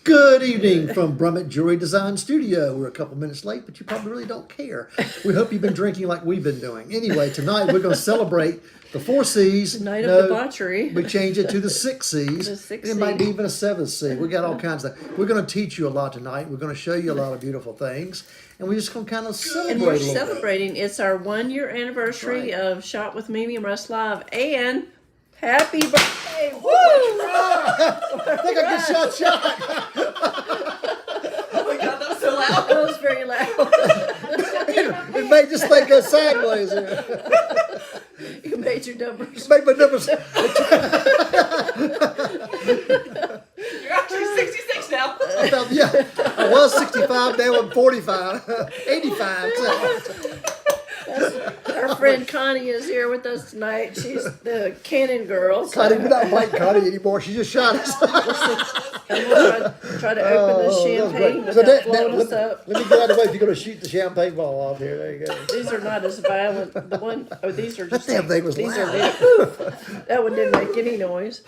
Good evening from Brummett Jewelry Design Studio. We're a couple minutes late, but you probably really don't care. We hope you've been drinking like we've been doing. Anyway, tonight we're going to celebrate the 4 C's. The night of debauchery. We change it to the 6 C's. The 6 It might be even a 7th C. We got all kinds of. We're going to teach you a lot tonight. We're going to show you a lot of beautiful things, and we're just going to kind of celebrate. And we're a little celebrating. bit. It's our 1-year anniversary Right. of Shop with Mimi Russ Live, and happy birthday! Woo! I think I just shot. Oh my God, that was so loud. That was very loud. It made this thing go sideways. You made your numbers. Made my numbers. You're actually 66 now. I was 65, now I'm 45, 85. Our friend Connie is here with us tonight. She's the cannon girl. So Connie, we're not fighting Connie anymore. She just shot us. I'm gonna try to open this champagne without blowing us up. Let me get out of the way if you're going to shoot the champagne ball off here. There you go. These are not as violent. The one, oh, these are just. That damn thing was these loud. That one didn't make any noise.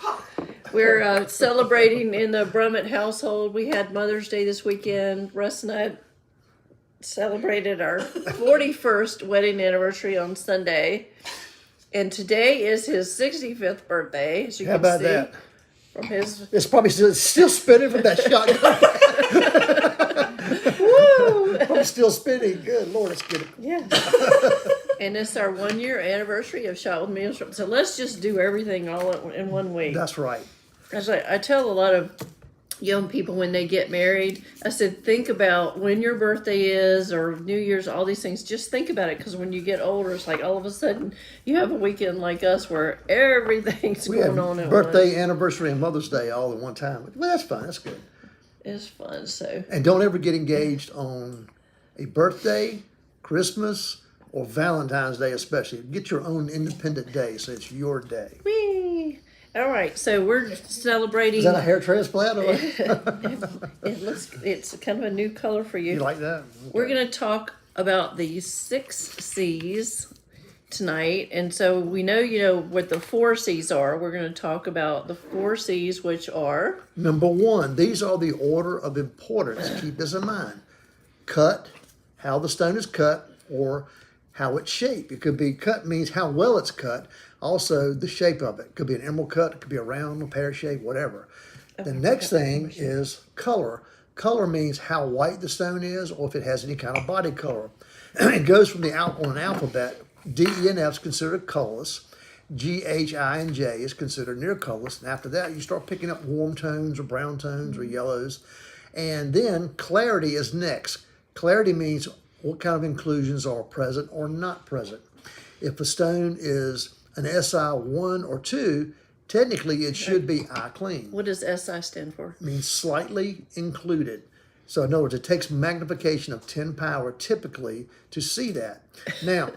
We're celebrating in the Brummett household. We had Mother's Day this weekend. Russ and I celebrated our 41st wedding anniversary on Sunday. And today is his 65th birthday, as you How can about see. that? From his It's probably still spinning from that shotgun. woo! I'm still spinning. Good Lord, it's good. Yeah. And it's our 1-year anniversary of Shot with Me. So let's just do everything all in 1 week. That's right. As I tell a lot of young people when they get married, I said, think about when your birthday is or New Year's, all these things. Just think about it, because when you get older, it's like all of a sudden you have a weekend like us where everything's We going have on at birthday, once. anniversary, and Mother's Day all at one time. Well, that's fine. That's good. It's fun. So And don't ever get engaged on a birthday, Christmas, or Valentine's Day especially. Get your own independent day, so it's your day. whee! All right, so we're celebrating. Is that a hair transplant? Or It's kind of a new color for you. you like that? We're going to talk about the 6 C's tonight. And so we know, what the 4 C's are. We're going to talk about the 4 C's, which are Number 1, these are the order of importance. Keep this in mind. Cut, how the stone is cut, or how it's shaped. It could be cut means how well it's cut. Also, the shape of it. It could be an emerald cut. It could be a round, a pear shape, whatever. The next thing is color. Color means how white the stone is, or if it has any kind of body color. It goes from on an alphabet. D, E, and F is considered colorless. G, H, I, and J is considered near colorless. And after that, you start picking up warm tones or brown tones or yellows. And then clarity is next. Clarity means what kind of inclusions are present or not present. If a stone is an SI 1 or 2, technically it should be eye clean. what does SI stand for? It means slightly included. So in other words, it takes magnification of 10 power typically to see that. Now,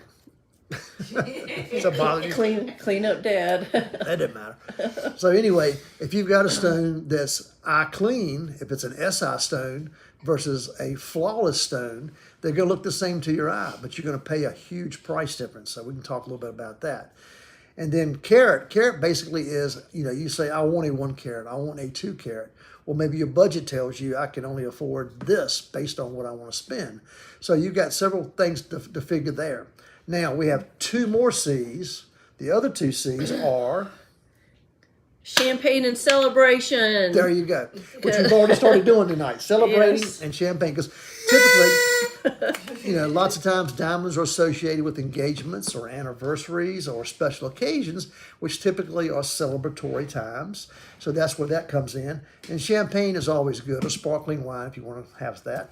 does that bother you? Clean up, Dad. That doesn't matter. So anyway, if you've got a stone that's eye clean, if it's an SI stone versus a flawless stone, they're going to look the same to your eye, but you're going to pay a huge price difference. So we can talk a little bit about that. And then carat. Carat basically is, you say, I want a 1 carat, I want a 2 carat. Well, maybe your budget tells you I can only afford this based on what I want to spend. So you've got several things to figure there. Now, we have 2 more C's. The other 2 C's are, Champagne and celebration. there you go, which we've already started doing tonight, celebrating Yes. and champagne. Because typically, lots of times diamonds are associated with engagements or anniversaries or special occasions, which typically are celebratory times. So that's where that comes in. And champagne is always good, or sparkling wine if you want to have that.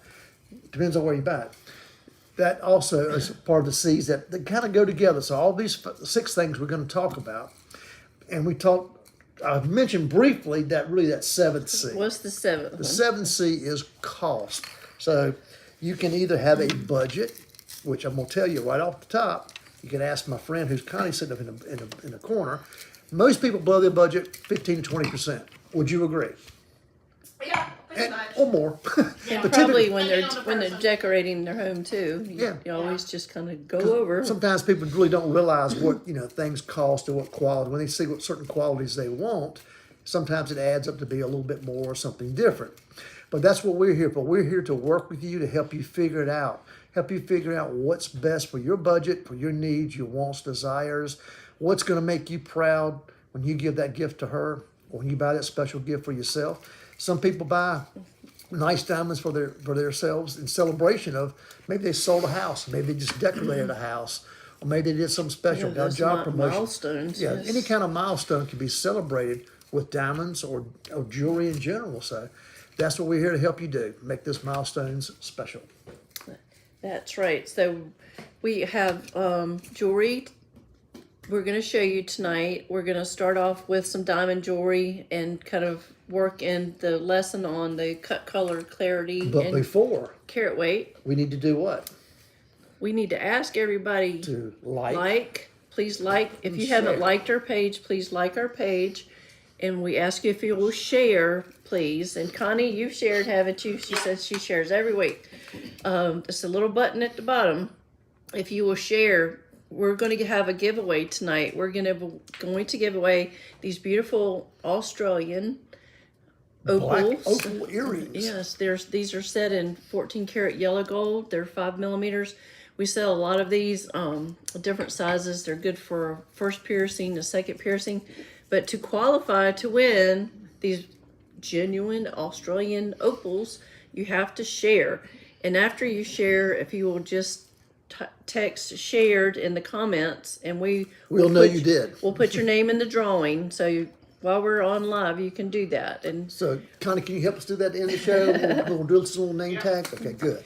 Depends on where you buy it. That also is part of the C's that kind of go together. So all these 6 things we're going to talk about. And I've mentioned briefly that 7th C. What's the 7th The one? 7th C is cost. So you can either have a budget, which I'm going to tell you right off the top. You can ask my friend who's Connie sitting up in the corner. Most people blow their budget 15 to 20%. Would you agree? Yeah, pretty much. Or more. And But probably typically- when they're decorating their home too. You always just kind of go over. Sometimes people really don't realize what things cost or what quality. When they see what certain qualities they want, Sometimes it adds up to be a little bit more or something different. But that's what we're here for. We're here to work with you to help you figure it out. Help you figure out what's best for your budget, for your needs, your wants, desires, what's going to make you proud when you give that gift to her or when you buy that special gift for yourself. Some people buy nice diamonds for themselves in celebration of maybe they sold a house, maybe they just decorated a house, or maybe they did something special, Yeah, got a those job promotion. milestones, Yeah, yes. any kind of milestone can be celebrated with diamonds or jewelry in general. So that's what we're here to help you do, make those milestones special. That's right. So we have jewelry we're going to show you tonight. We're going to start off with some diamond jewelry and kind of work in the lesson on the cut, color, clarity, But and before, carat weight. we need to do what? We need to ask everybody To like. Please like. If you share. haven't liked our page, please like our page. And we ask you if you will share, please. And Connie, you've shared, haven't you? She says she shares every week. There's a little button at the bottom. If you will share, we're going to have a giveaway tonight. We're going to give away these beautiful Australian Black opals. opal earrings. Yes, these are set in 14 karat yellow gold. They're 5 millimeters. We sell a lot of these different sizes. They're good for first piercing, the second piercing. But to qualify to win these genuine Australian opals, you have to share. And after you share, if you will just text shared in the comments, and we'll know you did. We'll put your name in the drawing. So while we're on live, you can do that. And So, Connie, can you help us do that at the end of the show? We'll do this little name tag. Okay, good.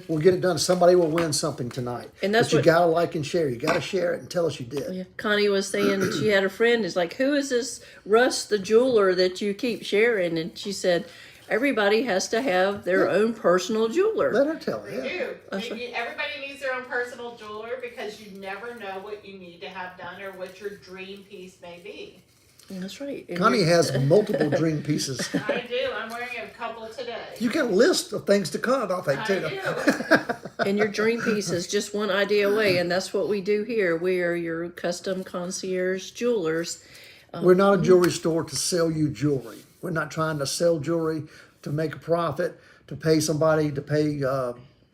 We'll get it done. Somebody will win something tonight. And that's but you what- gotta like and share. You gotta share it and tell us you did. yeah, Connie was saying she had a friend is like, who is this Russ the jeweler that you keep sharing? And she said, everybody has to have their own personal jeweler. Let her tell it. They Yeah. do. Everybody needs their own personal jeweler because you never know what you need to have done or what your dream piece may be. That's right. And Connie you're- has multiple dream pieces. I do. I'm wearing a couple today. You got a list of things to come, I think, I too. do. And your dream piece is just one idea away, and that's what we do here. We are your custom concierge jewelers. We're not a jewelry store to sell you jewelry. We're not trying to sell jewelry to make a profit, to pay somebody, to pay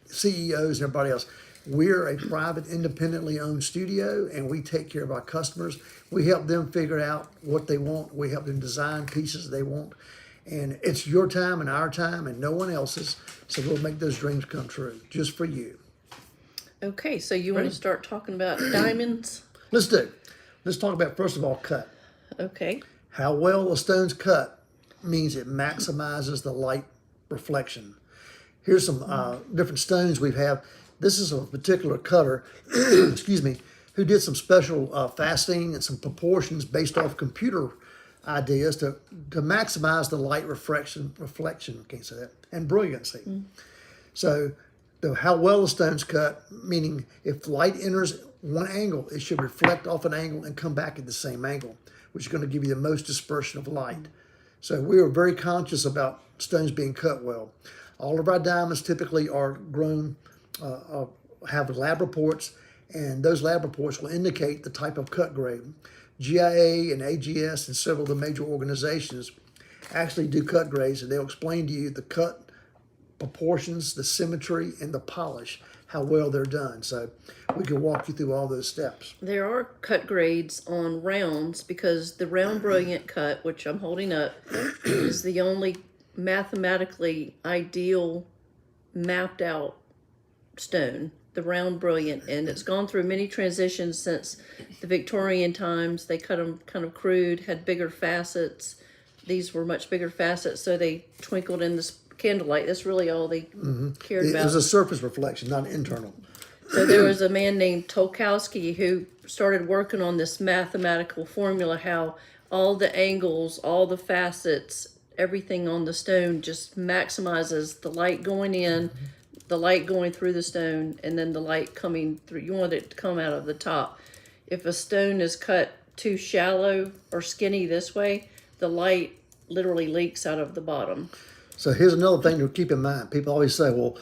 CEOs and everybody else. We're a private, independently owned studio, and we take care of our customers. We help them figure out what they want. We help them design pieces they want. And it's your time and our time and no one else's. So we'll make those dreams come true just for you. Okay, so you want to start talking about diamonds? Let's do. Let's talk about, first of all, cut. Okay. How well a stone's cut means it maximizes the light reflection. Here's some different stones we have. This is a particular cutter, excuse me, who did some special faceting and some proportions based off computer ideas to maximize the light reflection, can't say that, and brilliancy. So how well the stone's cut, meaning if light enters one angle, it should reflect off an angle and come back at the same angle, which is going to give you the most dispersion of light. So we are very conscious about stones being cut well. All of our diamonds typically are grown, have lab reports, and those lab reports will indicate the type of cut grade. GIA and AGS and several of the major organizations actually do cut grades, and they'll explain to you the cut proportions, the symmetry, and the polish, how well they're done. So we can walk you through all those steps. There are cut grades on rounds because the round brilliant cut, which I'm holding up, is the only mathematically ideal mapped out stone, the round brilliant, and it's gone through many transitions since the Victorian times. They cut them kind of crude, had bigger facets. These were much bigger facets, so they twinkled in the candlelight. That's really all they cared It about. was a surface reflection, not internal. So there was a man named Tolkowski who started working on this mathematical formula, how all the angles, all the facets, everything on the stone just maximizes the light going in, the light going through the stone, and then the light coming through. You want it to come out of the top. If a stone is cut too shallow or skinny this way, the light literally leaks out of the bottom. So here's another thing to keep in mind. People always say, well,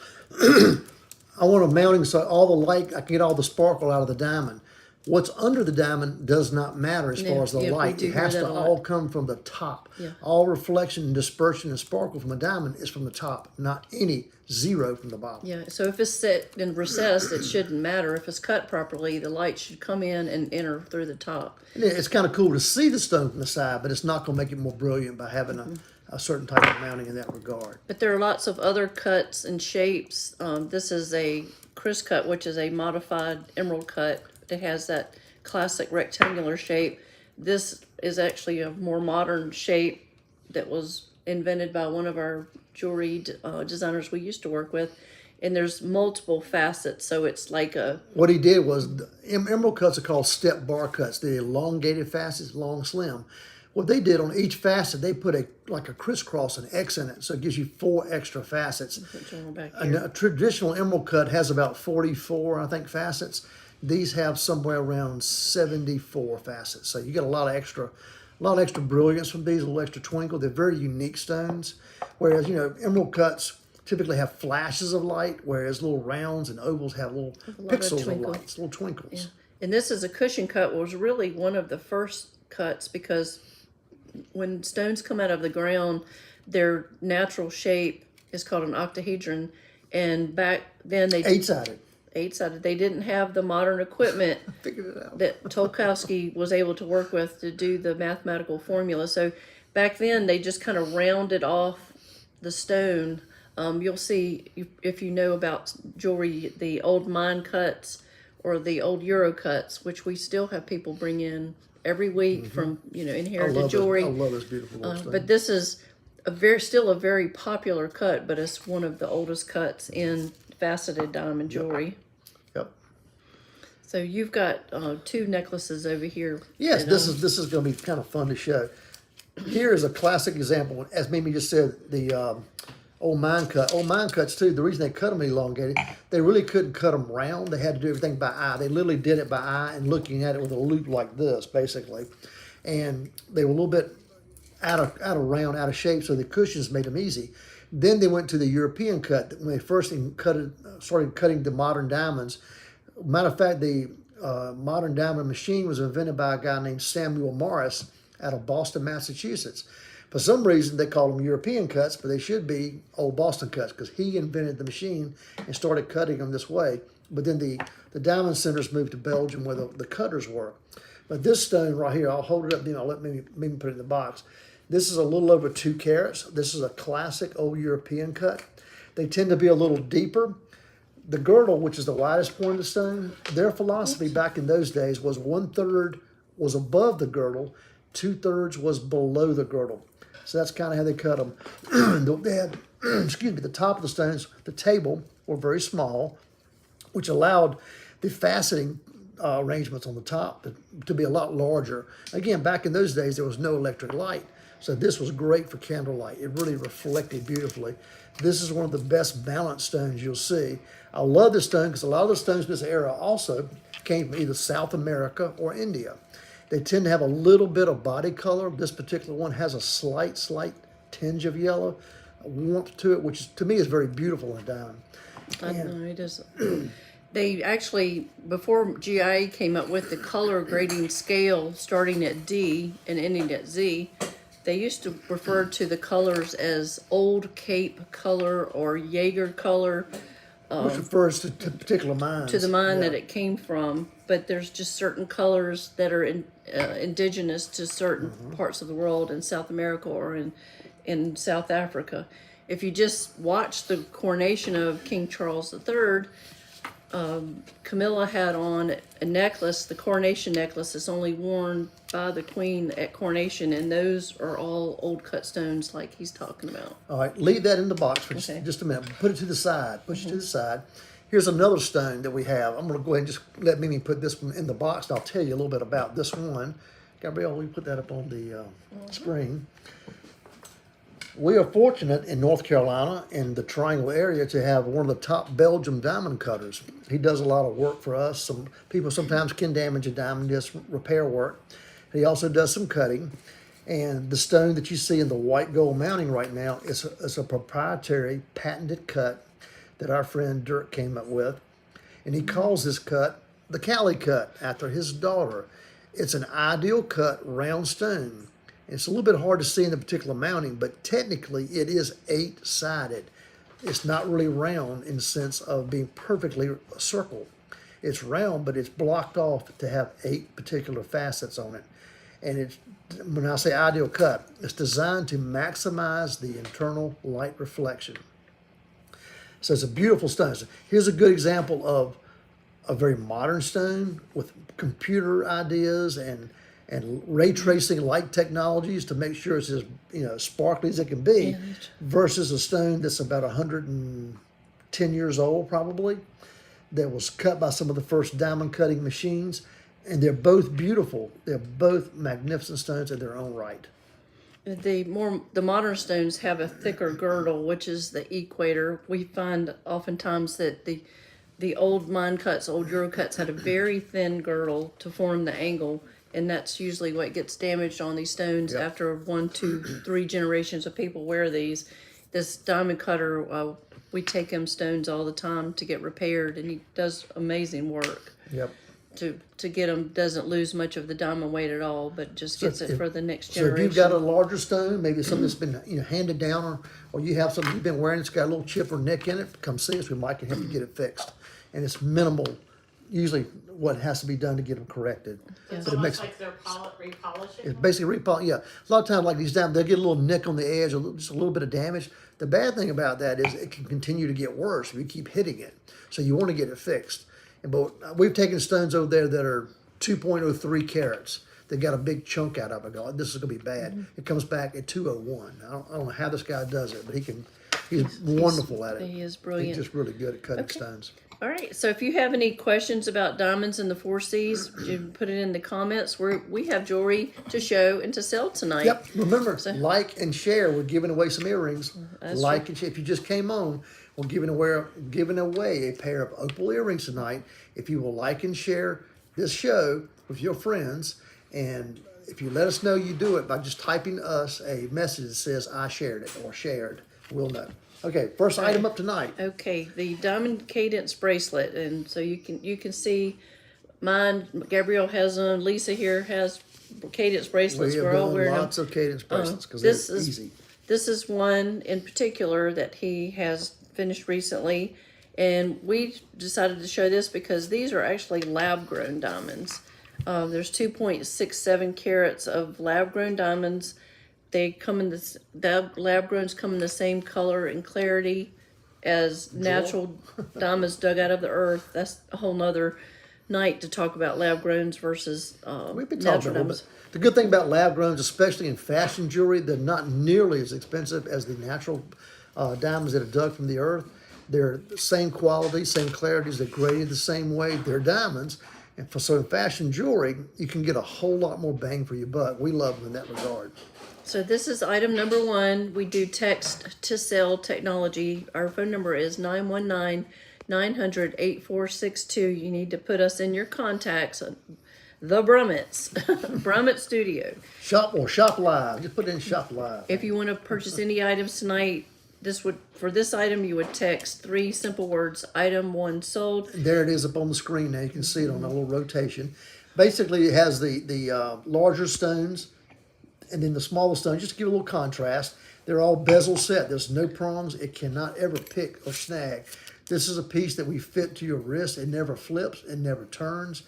I want a mounting so all the light, I can get all the sparkle out of the diamond. What's under the diamond does not matter as far as the Yeah, we light. do It hear has that to a lot. all come from the top. Yeah. All reflection and dispersion and sparkle from a diamond is from the top, not any zero from the bottom. Yeah, so if it's set and recessed, it shouldn't matter. If it's cut properly, the light should come in and enter through the top. And it's kind of cool to see the stone from the side, but it's not going to make it more brilliant by having a certain type of mounting in that regard. But there are lots of other cuts and shapes. This is a Chris cut, which is a modified emerald cut. It has that classic rectangular shape. This is actually a more modern shape that was invented by one of our jewelry designers we used to work with. And there's multiple facets, so it's like a... What he did was, emerald cuts are called step bar cuts. They're elongated facets, long, slim. What they did on each facet, they put like a crisscross, an X in it, so it gives you 4 extra facets. back And here. a traditional emerald cut has about 44, I think, facets. These have somewhere around 74 facets. So you get a lot of extra brilliance from these, a little extra twinkle. They're very unique stones. Whereas, emerald cuts typically have flashes of light, whereas little rounds and ovals have little lot of pixels of twinkle. lights, little twinkles. And this is a cushion cut, was really one of the first cuts because when stones come out of the ground, their natural shape is called an octahedron. And back then they Eight-sided. eight-sided. They didn't have the modern equipment Figured it out. that Tolkowski was able to work with to do the mathematical formula. So back then they just kind of rounded off the stone. You'll see, if you know about jewelry, the old mine cuts or the old Euro cuts, which we still have people bring in every week from, inherited jewelry. I love this beautiful little stone. But this is still a very popular cut, but it's one of the oldest cuts in faceted diamond jewelry. Yep. So you've got 2 necklaces over here. Yes, that, this is going to be kind of fun to show. Here is a classic example. As Mimi just said, the old mine cut. Old mine cuts too. The reason they cut them elongated, they really couldn't cut them round. They had to do everything by eye. They literally did it by eye and looking at it with a loop like this, basically. And they were a little bit out of round, out of shape, so the cushions made them easy. Then they went to the European cut. When they first started cutting the modern diamonds. Matter of fact, the modern diamond machine was invented by a guy named Samuel Morris out of Boston, Massachusetts. For some reason, they call them European cuts, but they should be old Boston cuts because he invented the machine and started cutting them this way. But then the diamond centers moved to Belgium where the cutters were. But this stone right here, I'll hold it up, then I'll let Mimi put it in the box. This is a little over 2 carats. This is a classic old European cut. They tend to be a little deeper. The girdle, which is the widest point of the stone, their philosophy back in those days was 1/3 was above the girdle, 2/3 was below the girdle. So that's kind of how they cut them. They had, the top of the stones, the table, were very small, which allowed the faceting arrangements on the top to be a lot larger. Again, back in those days, there was no electric light. So this was great for candlelight. It really reflected beautifully. This is one of the best balanced stones you'll see. I love this stone because a lot of the stones in this era also came from either South America or India. They tend to have a little bit of body color. This particular one has a slight tinge of yellow, a warmth to it, which to me is very beautiful in diamond. I know it is. They actually, before GIA came up with the color grading scale starting at D and ending at Z, they used to refer to the colors as Old Cape color or Jaeger color. Which refers to particular mines. To the mine that it came from, but there's just certain colors that are indigenous to certain parts of the world in South America or in South Africa. If you just watch the coronation of King Charles III, Camilla had on a necklace, the coronation necklace that's only worn by the queen at coronation, and those are all old cut stones like he's talking about. All right, leave that in the box for just a minute. Put it to the side. Push it to the side. Here's another stone that we have. I'm going to go ahead and just let Mimi put this one in the box, and I'll tell you a little bit about this one. Gabrielle, will you put that up on the screen? We are fortunate in North Carolina, in the Triangle area, to have one of the top Belgium diamond cutters. He does a lot of work for us. Some people sometimes can damage a diamond, just repair work. He also does some cutting. And the stone that you see in the white gold mounting right now is a proprietary patented cut that our friend Dirk came up with. And he calls this cut the Cali cut after his daughter. It's an ideal cut round stone. It's a little bit hard to see in the particular mounting, but technically it is 8-sided. It's not really round in the sense of being perfectly a circle. It's round, but it's blocked off to have 8 particular facets on it. And it's, when I say ideal cut, it's designed to maximize the internal light reflection. So it's a beautiful stone. So here's a good example of a very modern stone with computer ideas and ray tracing light technologies to make sure it's as sparkly as it can be, versus a stone that's about 110 years old probably, that was cut by some of the first diamond cutting machines. And they're both beautiful. They're both magnificent stones in their own right. The modern stones have a thicker girdle, which is the equator. We find oftentimes that the old mine cuts, old Euro cuts, had a very thin girdle to form the angle, and that's usually what gets damaged on these stones after 1, 2, 3 generations of people wear these. This diamond cutter, we take him stones all the time to get repaired, and he does amazing work. Yep. To get them, doesn't lose much of the diamond weight at all, but just gets it for the next generation. So if you've got a larger stone, maybe something that's been handed down, or you have something you've been wearing that's got a little chip or nick in it, come see us. We might can help you get it fixed. And it's minimal, usually what has to be done to get them corrected. It's But it almost makes like they're repolishing. it's basically repolish. Yeah, a lot of times like these diamonds, they'll get a little nick on the edge, just a little bit of damage. The bad thing about that is it can continue to get worse if you keep hitting it. So you want to get it fixed. But we've taken stones over there that are 2.03 carats. They got a big chunk out of it. I go, this is going to be bad. It comes back at 201. I don't know how this guy does it, but he's wonderful at it. He is brilliant. He's just really good at cutting stones. All right, so if you have any questions about diamonds and the 4 C's, you can put it in the comments. We have jewelry to show and to sell tonight. Yep. Remember, like and share. We're giving away some earrings. That's Like and share. If you just came on, we're giving away a pair of opal earrings tonight. If you will like and share this show with your friends, and if you let us know you do it by just typing us a message that says I shared it or shared, we'll know. Okay, first item up tonight. Okay, the diamond cadence bracelet, and so you can see mine. Gabrielle has them. Lisa here has cadence bracelets. We have We're all done wearing lots of cadence bracelets because this they're is- easy. This is one in particular that he has finished recently, and we decided to show this because these are actually lab-grown diamonds. There's 2.67 carats of lab-grown diamonds. They come in the lab-growns come in the same color and clarity as natural diamonds dug out of the earth. That's a whole nother night to talk about lab-growns versus We've been talking natural about it, diamonds. but the good thing about lab growns, especially in fashion jewelry, they're not nearly as expensive as the natural diamonds that are dug from the earth. They're the same quality, same clarities. They're graded the same way. They're diamonds. And so in fashion jewelry, you can get a whole lot more bang for your buck. We love them in that regard. So this is item number 1. We do text to sell technology. Our phone number is 919-900-8462. You need to put us in your contacts. The Brummets, Brummett Studio. Shop live. Just put in shop live. If you want to purchase any items tonight, for this item you would text 3 simple words, item 1 sold. There it is up on the screen now. You can see it on a little rotation. Basically, it has the larger stones and then the smaller stones, just to give a little contrast. They're all bezel set. There's no prongs. It cannot ever pick or snag. This is a piece that we fit to your wrist. It never flips. It never turns.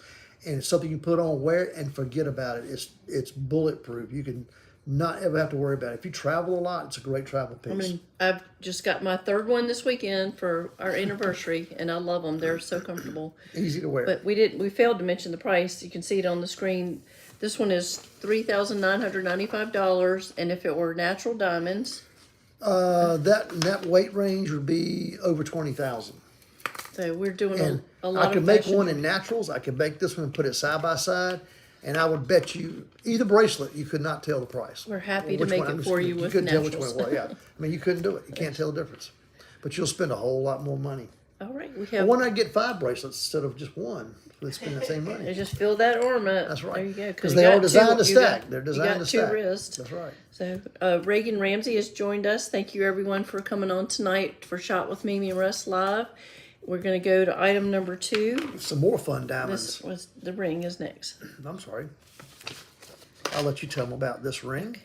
And it's something you put on, wear it, and forget about it. It's bulletproof. You can not ever have to worry about it. If you travel a lot, it's a great travel piece. I mean, I've just got my 3rd one this weekend for our anniversary, and I love them. They're so comfortable. Easy to wear. But we failed to mention the price. You can see it on the screen. This one is $3,995, and if it were natural diamonds, that weight range would be over 20,000. so we're doing And a lot I could of make fashion. one in naturals. I could make this one and put it side by side. And I would bet you either bracelet, you could not tell the price. We're happy to Which make one? it for you with couldn't tell naturals. which one it was. Yeah, I mean you couldn't do it. You can't tell the difference. But you'll spend a whole lot more money. All right, we Well, have. why not get 5 bracelets instead of just one? Let's spend the same They money. just fill that ornament. That's right. There you go. Because you they are got designed to you got- stack. They're designed you got to 2 stack. wrists. That's right. So Reagan Ramsey has joined us. Thank you everyone for coming on tonight for Shot with Mimi Russ Live. we're gonna go to item number 2. Some more fun diamonds. This was the ring is next. I'm sorry. I'll let you tell them about this ring.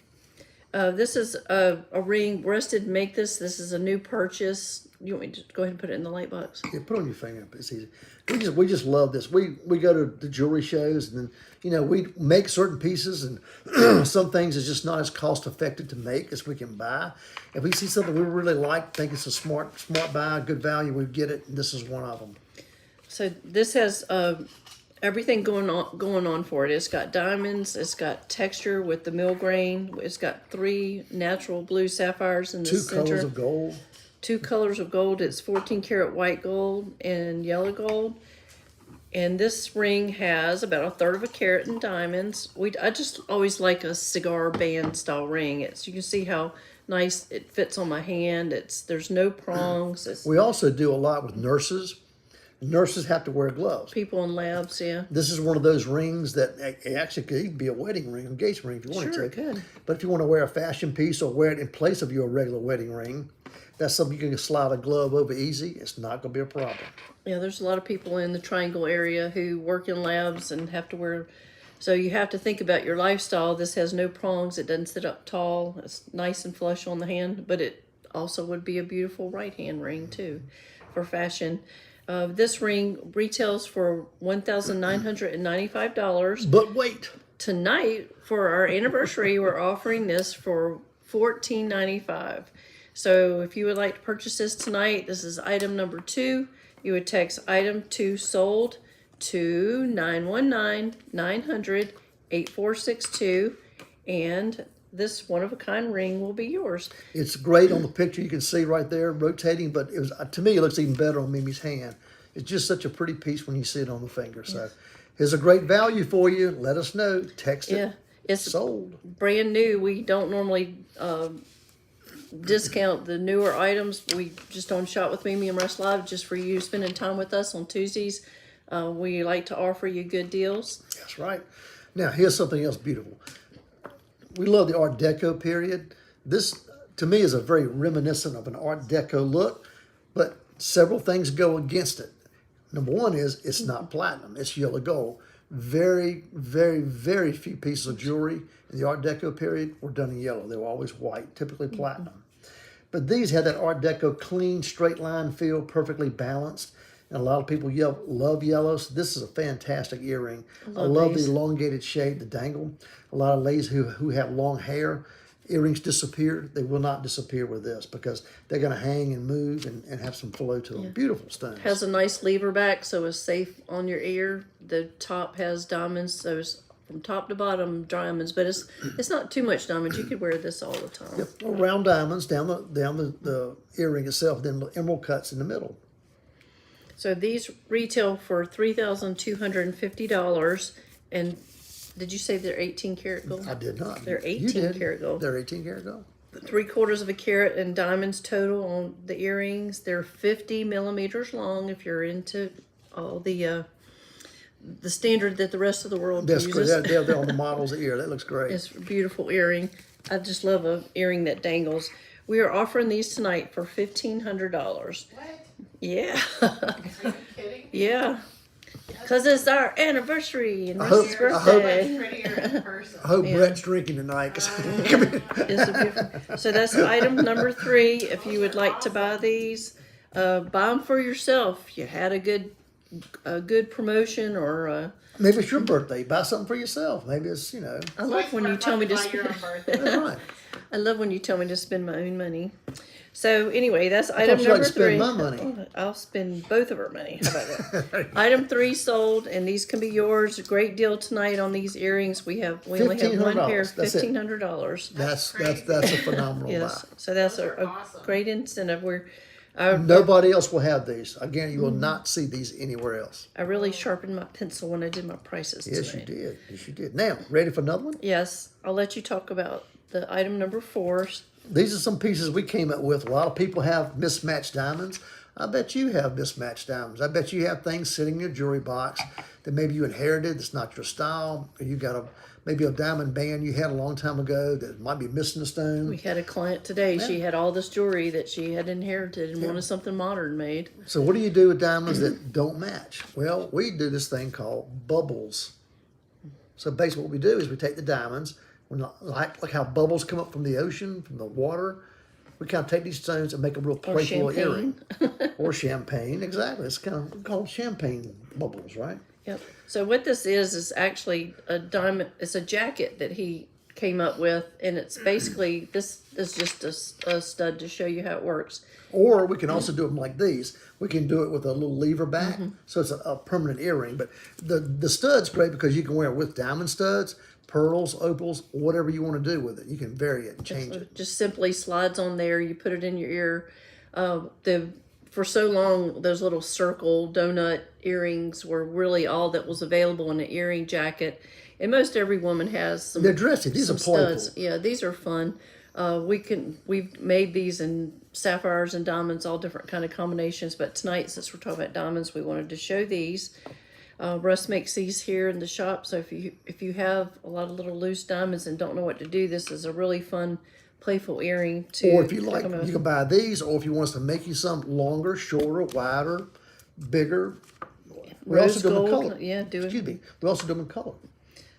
This is a ring. Russ did make this. This is a new purchase. You want me to go ahead and put it in the light box? Yeah, put it on your finger. It's easy. We just love this. We go to the jewelry shows, and then we make certain pieces, and some things is just not as cost effective to make as we can buy. If we see something we really like, think it's a smart buy, good value, we get it. And this is one of them. So this has everything going on for it. It's got diamonds. It's got texture with the mill grain. It's got 3 natural blue sapphires in the 2 center. colors of gold. 2 colors of gold. It's 14 karat white gold and yellow gold. And this ring has about 1/3 of a carat in diamonds. I just always like a cigar band style ring. You can see how nice it fits on my hand. There's no prongs. It's We also do a lot with nurses. Nurses have to wear gloves. people in labs, yeah. This is one of those rings that it actually could even be a wedding ring, engagement ring if you wanted Sure, to. it could. But if you want to wear a fashion piece or wear it in place of your regular wedding ring, that's something you can slide a glove over easy. It's not going to be a problem. Yeah, there's a lot of people in the Triangle area who work in labs and have to wear. So you have to think about your lifestyle. This has no prongs. It doesn't sit up tall. It's nice and flush on the hand, but it also would be a beautiful right hand ring too, for fashion. This ring retails for $1,995. But wait, Tonight, for our anniversary, we're offering this for $14.95. So if you would like to purchase this tonight, this is item number 2. You would text item 2 sold to 919-900-8462, and this one-of-a-kind ring will be yours. it's great on the picture. You can see right there rotating, but to me, it looks even better on Mimi's hand. It's just such a pretty piece when you see it on the finger. So here's a great value for you. Let us know. Text it. Yeah, it's Sold. brand new. We don't normally discount the newer items. We just don't shop with Mimi and Russ Live just for you spending time with us on Tuesdays. We like to offer you good deals. That's right. Now, here's something else beautiful. We love the Art Deco period. This, to me, is a very reminiscent of an Art Deco look, but several things go against it. Number one is it's not platinum, it's yellow gold. Very, very, very few pieces of jewelry in the Art Deco period were done in yellow. They were always white, typically platinum. But these had that Art Deco clean, straight line feel, perfectly balanced. And a lot of people love yellows. This is a fantastic earring. I love these. the elongated shape, the dangle. A lot of ladies who have long hair, earrings disappear. They will not disappear with this because they're going to hang and move and have some flow to them. Beautiful stones. Has a nice lever back, so it's safe on your ear. The top has diamonds, so it's from top to bottom diamonds, but it's not too much diamonds. You could wear this all the time. Yep. Well, round diamonds down the earring itself, then emerald cuts in the middle. So these retail for $3,250. And did you say they're 18 karat gold? I did not. They're You 18 did. karat gold. They're 18 karat gold. 3/4 of a carat in diamonds total on the earrings. They're 50 millimeters long. If you're into all the standard that the rest of the world That's great. uses, They're on the model's ear. That looks great. it's a beautiful earring. I just love a earring that dangles. We are offering these tonight for $1,500. What? Yeah, Are you kidding? yeah, because it's our anniversary and hope- Russ's I hope- Much birthday. prettier in person. I hope Brett's drinking tonight. 'Cause It's a beautiful. So that's item number 3. If you would like to buy these, buy them for yourself. You had a good promotion, or maybe it's your birthday. Buy something for yourself. Maybe it's, I love when you tell me to Buy your own spend. birthday. that's right. I love when you tell me to spend my own money. So anyway, that's I item thought you number like to 3. spend my money. Oh, I'll spend both of our money. How about that? Item 3 sold, and these can be yours. A great deal tonight on these earrings. We only have one pair. $1,500. That's it. $1,500. That's crazy. a phenomenal Yes. buy. So that's Those are a awesome. great incentive. Nobody else will have these. Again, you will Mm-hmm. not see these anywhere else. I really sharpened my pencil when I did my prices Yes, tonight. you did. Yes, you did. Now, ready for another one? Yes, I'll let you talk about the item number 4. These are some pieces we came up with. A lot of people have mismatched diamonds. I bet you have mismatched diamonds. I bet you have things sitting in your jewelry box that maybe you inherited that's not your style, or you got maybe a diamond band you had a long time ago that might be missing a stone. We had a client today. She had all this jewelry that she had inherited and wanted something modern made. So what do you do with diamonds that don't match? Well, we do this thing called bubbles. So basically what we do is we take the diamonds, like how bubbles come up from the ocean, from the water. We kind of take these stones and make a real playful earring. Or champagne, exactly. It's kind of called champagne bubbles, right? Yep. So what this is actually a diamond. It's a jacket that he came up with, and it's basically, this is just a stud to show you how it works. Or we can also do them like these. We can do it with a little lever back, so it's a permanent earring. But the stud's great because you can wear it with diamond studs, pearls, opals, whatever you want to do with it. You can vary it and change it. Just simply slides on there. You put it in your ear. For so long, those little circle donut earrings were really all that was available in an earring jacket. And most every woman has some. They're dressy. These are playful. Studs. Yeah, these are fun. We've made these in sapphires and diamonds, all different kind of combinations. But tonight, since we're talking about diamonds, we wanted to show these. Russ makes these here in the shop. So if you have a lot of little loose diamonds and don't know what to do, this is a really fun, playful earring to. Or if you like, you can buy these. Or if you want us to make you some longer, shorter, wider, bigger. We Rose also do them in gold. color. Yeah, do it. Excuse me. We also do them in color.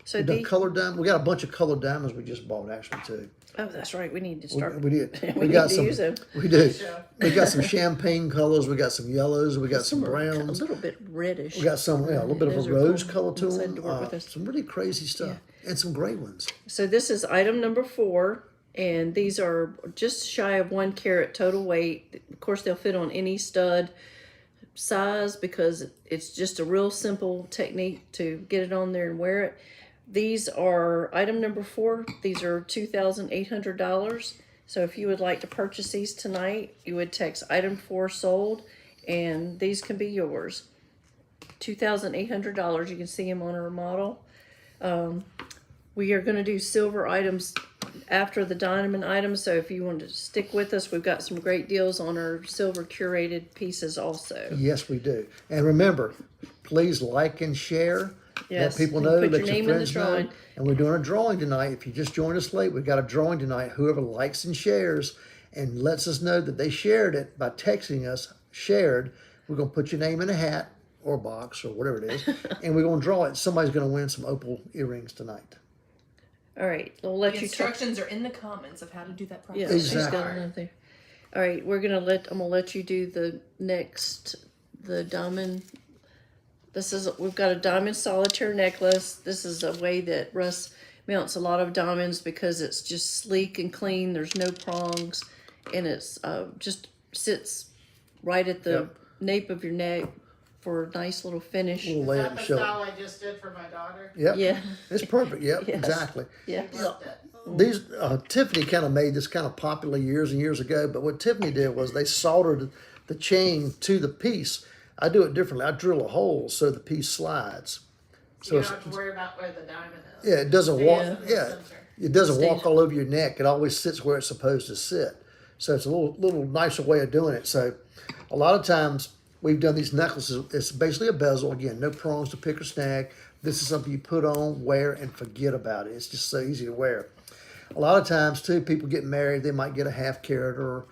So We've done colored diamonds. We got a bunch of colored diamonds we just bought actually too. Oh, that's right. We need to start. We did. We got need to some. use them. We do. We got some champagne colors. We got some yellows. We got some browns. A little bit reddish. We got some, a little bit of Those a are rose cool. color to Inside to work them. with us. Some really crazy stuff, and some gray ones. So this is item number 4, and these are just shy of 1 carat total weight. Of course, they'll fit on any stud size because it's just a real simple technique to get it on there and wear it. These are item number 4. These are $2,800. So if you would like to purchase these tonight, you would text item 4 sold, and these can be yours. $2,800. You can see them on our model. We are going to do silver items after the diamond items. So if you want to stick with us, we've got some great deals on our silver curated pieces also. Yes, we do. And remember, please like and share. Yes, Let people and know. put Let your your name in the friends know. drawing. And we're doing a drawing tonight. If you just joined us late, we've got a drawing tonight. Whoever likes and shares and lets us know that they shared it by texting us, shared, we're going to put your name in a hat or a box or whatever it is, and we're going to draw it. Somebody's going to win some opal earrings tonight. All right, we'll let The you talk. instructions are in the comments of how to do that Yeah, process. she's got Exactly. it out there. All right, I'm gonna let you do the diamond. We've got a diamond solitaire necklace. This is a way that Russ mounts a lot of diamonds because it's just sleek and clean. There's no prongs, and it's just sits right at the nape of your neck for a nice little finish. We'll Is lay it that and the show it. style I just did for my daughter? Yep. Yeah. It's perfect. Yep, Yes. exactly. Yeah. Loved it. These Tiffany kind of made this kind of popular years and years ago, but what Tiffany did was they soldered the chain to the piece. I do it differently. I drill a hole so the piece slides. So you So don't have to worry about where the diamond is. yeah, it doesn't walk. Yeah. Yeah, it doesn't Stays- walk all over your neck. It always sits where it's supposed to sit. So it's a little nicer way of doing it. So a lot of times we've done these necklaces. It's basically a bezel. Again, no prongs to pick or snag. This is something you put on, wear, and forget about it. It's just so easy to wear. A lot of times, too, people get married. They might get a half carat or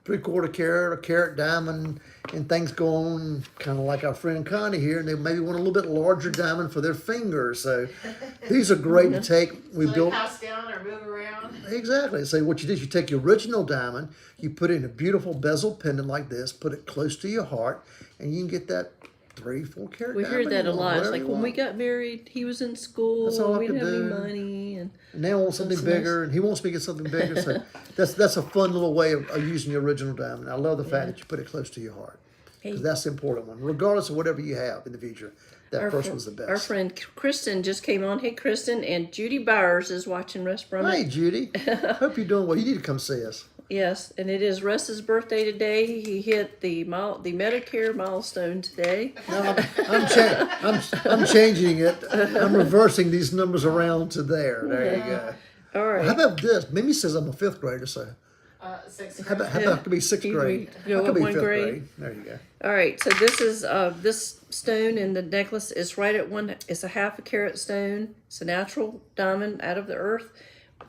3/4 carat or carat diamond, and things go on kind of like our friend Connie here, and they maybe want a little bit larger diamond for their finger. So these are great to take. We So built pass down or move around. exactly. So what you do is you take your original diamond, you put it in a beautiful bezel pendant like this, put it close to your heart, and you can get that 3-4 carat We diamond. hear that a you want, lot. It's whatever like you when we want. got married, he was in school. That's all I we didn't could have any do. money, and And now I want something That's nice. bigger, and he wants me to get something bigger. So that's a fun little way of using your original diamond. I love the fact that you put it close to your heart, because Hey. that's the important one. Regardless of whatever you have in the future, that first one's the best. Our friend Kristen just came on. Hey, Kristen, and Judy Byers is watching Russ Brummett. Hey, Judy. Hope you're doing well. You need to come see us. Yes, and it is Russ's birthday today. He hit the Medicare milestone today. No, I'm changing it. I'm reversing these numbers around to there. There you go. All right. How about this? Mimi says I'm a 5th grader, so Sixth How grade. about it could be sixth You grade? go It could up be one fifth grade. There you go. All right, so this is this stone in the necklace is right at one. It's a half a carat stone. It's a natural diamond out of the earth.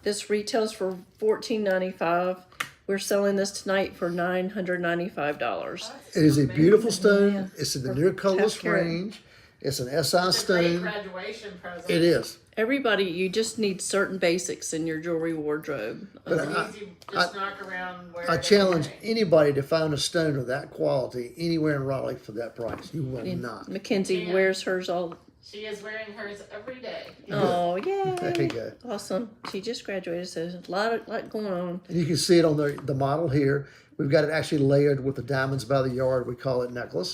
This retails for $14.95. We're selling this tonight for $995. It is a beautiful stone. Yeah. It's in the near colorless Half carat. range. It's an SI It's a great stone. graduation present. It is. Everybody, you just need certain basics in your jewelry wardrobe. But It's easy, just knock around where I challenge anybody to find a stone of that quality anywhere in Raleigh for that price. You will not. Mackenzie Yeah. wears hers all. She is wearing hers every day. Oh, yay! There you go. Awesome. She just graduated, so there's a lot going on. And you can see it on the model here. We've got it actually layered with the diamonds by the yard. We call it necklace.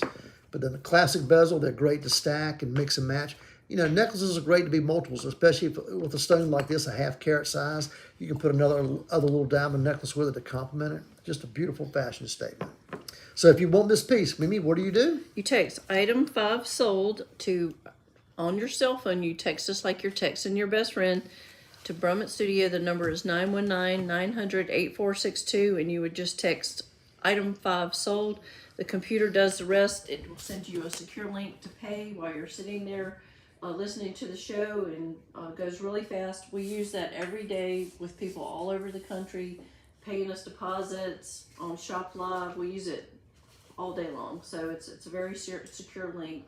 But then the classic bezel, they're great to stack and mix and match. You know, necklaces are great to be multiples, especially with a stone like this, a half carat size. You can put other little diamond necklace with it to complement it. Just a beautiful fashion statement. So if you want this piece, Mimi, what do? You text item 5 sold to on your cell phone. You text us like you're texting your best friend to Brummett Studio. The number is 919-900-8462, and you would just text item 5 sold. The computer does the rest. It will send you a secure link to pay while you're sitting there listening to the show, and goes really fast. We use that every day with people all over the country paying us deposits on Shop Live. We use it all day long, so it's a very secure link.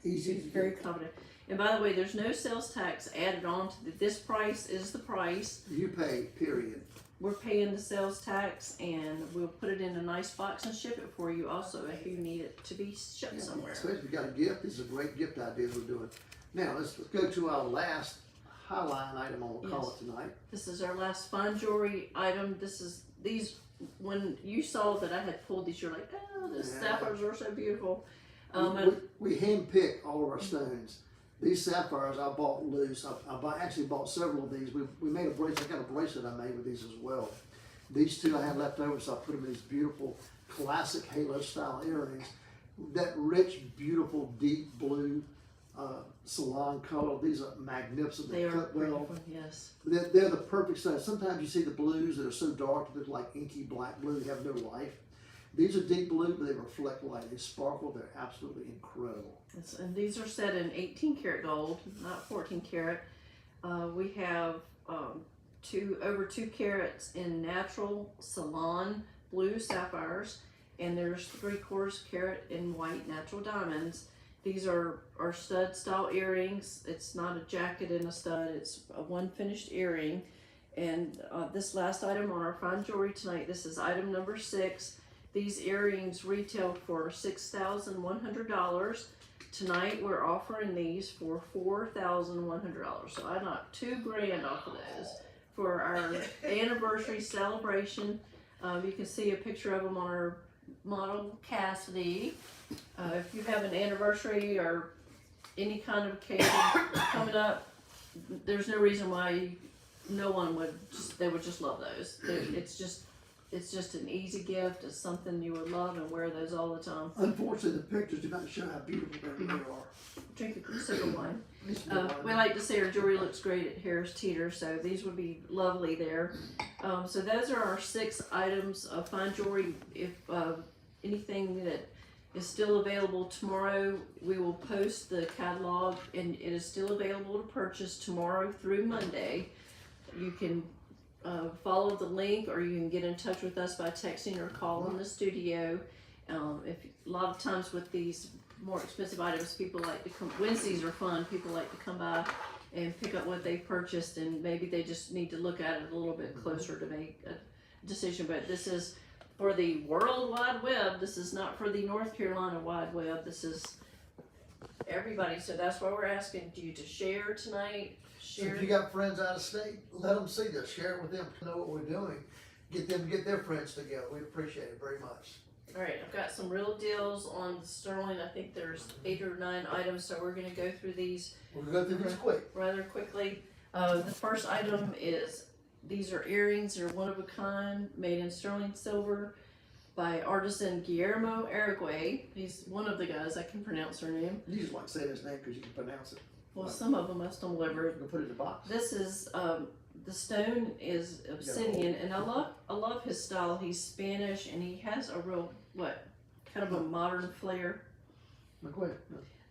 Easy. It's very confident. And by the way, there's no sales tax added on to this price is the price. You pay, period. We're paying the sales tax, and we'll put it in a nice box and ship it for you also if you need it to be shipped somewhere. Especially if you got a gift. These are great gift ideas we're doing. Now, let's go to our last highline item on the call it tonight. This is our last fine jewelry item. These, when you saw that I had pulled these, you're like, oh, the sapphires are so beautiful. We hand-pick all of our stones. These sapphires I bought loose. I actually bought several of these. We made a bracelet. I got a bracelet I made with these as well. These two I had left over, so I put them in these beautiful classic halo style earrings. That rich, beautiful, deep blue salon color. These are magnificent. They are cut well. beautiful, yes. They're the perfect size. Sometimes you see the blues that are so dark that they're like inky black blue. They have no life. These are deep blue, but they reflect light. They sparkle. They're absolutely incredible. And these are set in 18 karat gold, not 14 karat. We have over 2 carats in natural salon blue sapphires, and there's 3/4 carat in white natural diamonds. These are stud style earrings. It's not a jacket and a stud. It's a one finished earring. And this last item on our fine jewelry tonight, this is item number 6. These earrings retail for $6,100. Tonight we're offering these for $4,100. So I knocked $2,000 off of those for our anniversary celebration. You can see a picture of them on our model Cassidy. If you have an anniversary or any kind of occasion coming up, there's no reason why no one they would just love those. It's just an easy gift. It's something you would love and wear those all the time. Unfortunately, the pictures do not show how beautiful they really are. Drink a sip of wine. We like to say our jewelry looks great at Harris Teeter, so these would be lovely there. So those are our 6 items of fine jewelry. If anything that is still available tomorrow, we will post the catalog, and it is still available to purchase tomorrow through Monday. You can follow the link, or you can get in touch with us by texting or calling the studio. If a lot of times with these more expensive items, people like to come. Wednesdays are fun. People like to come by and pick up what they purchased, and maybe they just need to look at it a little bit closer to make a decision. But this is for the World Wide Web. This is not for the North Carolina Wide Web. This is everybody. So that's why we're asking you to share tonight. So if you got friends out of state, let them see this. Share it with them to know what we're doing. Get their friends together. We appreciate it very much. All right, I've got some real deals on sterling. I think there's 8 or 9 items, so we're going to go through these We're going to go through this quick. rather quickly. The first item is, these are earrings. They're one of a kind, made in sterling silver by artisan Guillermo Araguay. He's one of the guys. I can pronounce her name. You just like saying his name because you can pronounce it. Well, some of them I stumble over. We'll put it in the box. This is the stone is obsidian, and I love his style. He's Spanish, and he has a real kind of a modern flair Go ahead.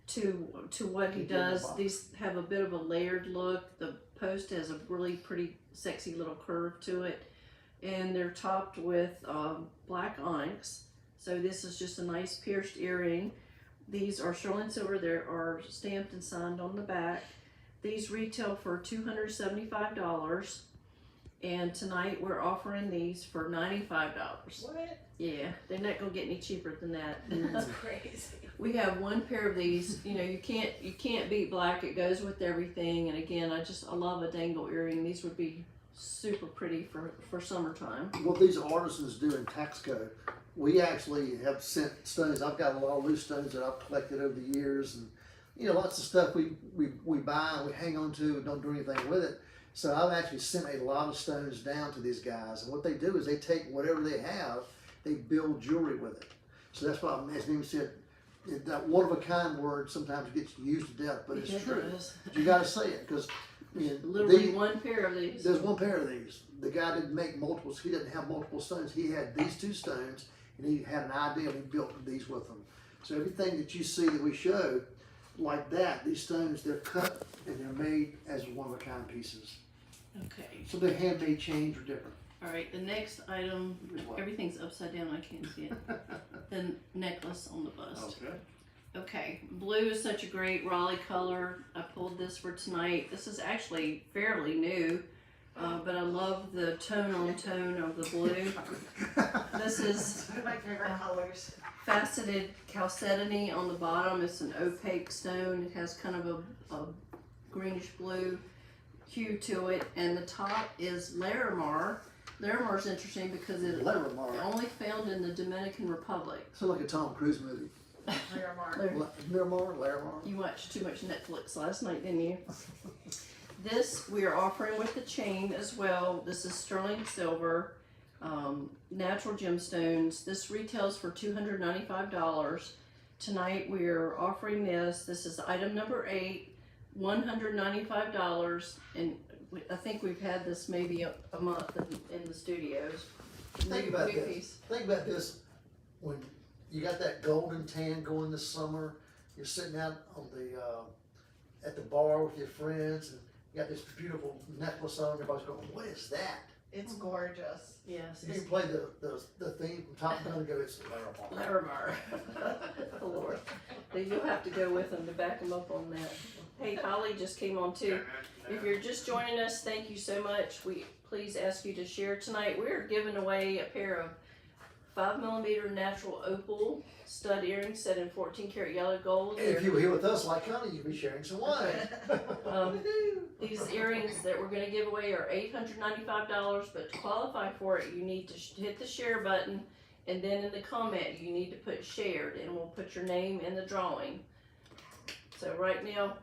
to what he Keep it in the does. box. These have a bit of a layered look. The post has a really pretty sexy little curve to it, and they're topped with black onyx. So this is just a nice pierced earring. These are sterling silver. They are stamped and signed on the back. These retail for $275, and tonight we're offering these for $95. What? Yeah, they're not gonna get any cheaper than that. That's crazy. We have one pair of these. You know, you can't beat black. It goes with everything. And again, I love a dangle earring. These would be super pretty for summertime. What these artisans do in Taxco, we actually have sent stones. I've got a lot of loose stones that I've collected over the years, and lots of stuff we buy and we hang on to and don't do anything with it. So I've actually sent a lot of stones down to these guys, and what they do is they take whatever they have, they build jewelry with it. So that's why, as Mimi said, that one of a kind word sometimes gets used to death, but it's It true. does. But you got to say it because Literally one pair of these. there's one pair of these. The guy didn't make multiples. He didn't have multiple stones. He had these two stones, and he had an idea, and he built these with them. So everything that you see that we show, like that, these stones, they're cut and they're made as one-of-a-kind pieces. Okay. So they're handmade chains are different. All right. The next item, What? everything's upside down. I can't see it. The necklace on the bust. Okay. Okay, blue is such a great Raleigh color. I pulled this for tonight. This is actually fairly new, but I love the tone on tone of the blue. This is One of my favorite colors. faceted chalcedony on the bottom. It's an opaque stone. It has kind of a greenish blue hue to it, and the top is Larimar. Larimar is interesting because it's Larimar. only found in the Dominican Republic. Sounds like a Tom Cruise movie. Miramar, Larimar. You watched too much Netflix last night, didn't you? This we are offering with the chain as well. This is sterling silver, natural gemstones. This retails for $295. Tonight we are offering this. This is item number 8, $195, and I think we've had this maybe a month in the studios. Think about New this. piece. Think about this. When you got that golden tan going this summer, you're sitting out on the at the bar with your friends, and you got this beautiful necklace on. Everybody's going, "What is that?" It's gorgeous. Yes. You can play the theme from Top Gun and go, "It's Larimar." Larimar. Oh, Lord. You'll have to go with them to back them up on that. Hey, Holly just came on too. If you're just joining us, thank you so much. We please ask you to share tonight. We're giving away a pair of 5mm natural opal stud earrings set in 14 karat yellow gold. If you were here with us like Connie, you'd be sharing some wine. These earrings that we're going to give away are $895, but to qualify for it, you need to hit the share button, and then in the comment, you need to put shared, and we'll put your name in the drawing. So right now,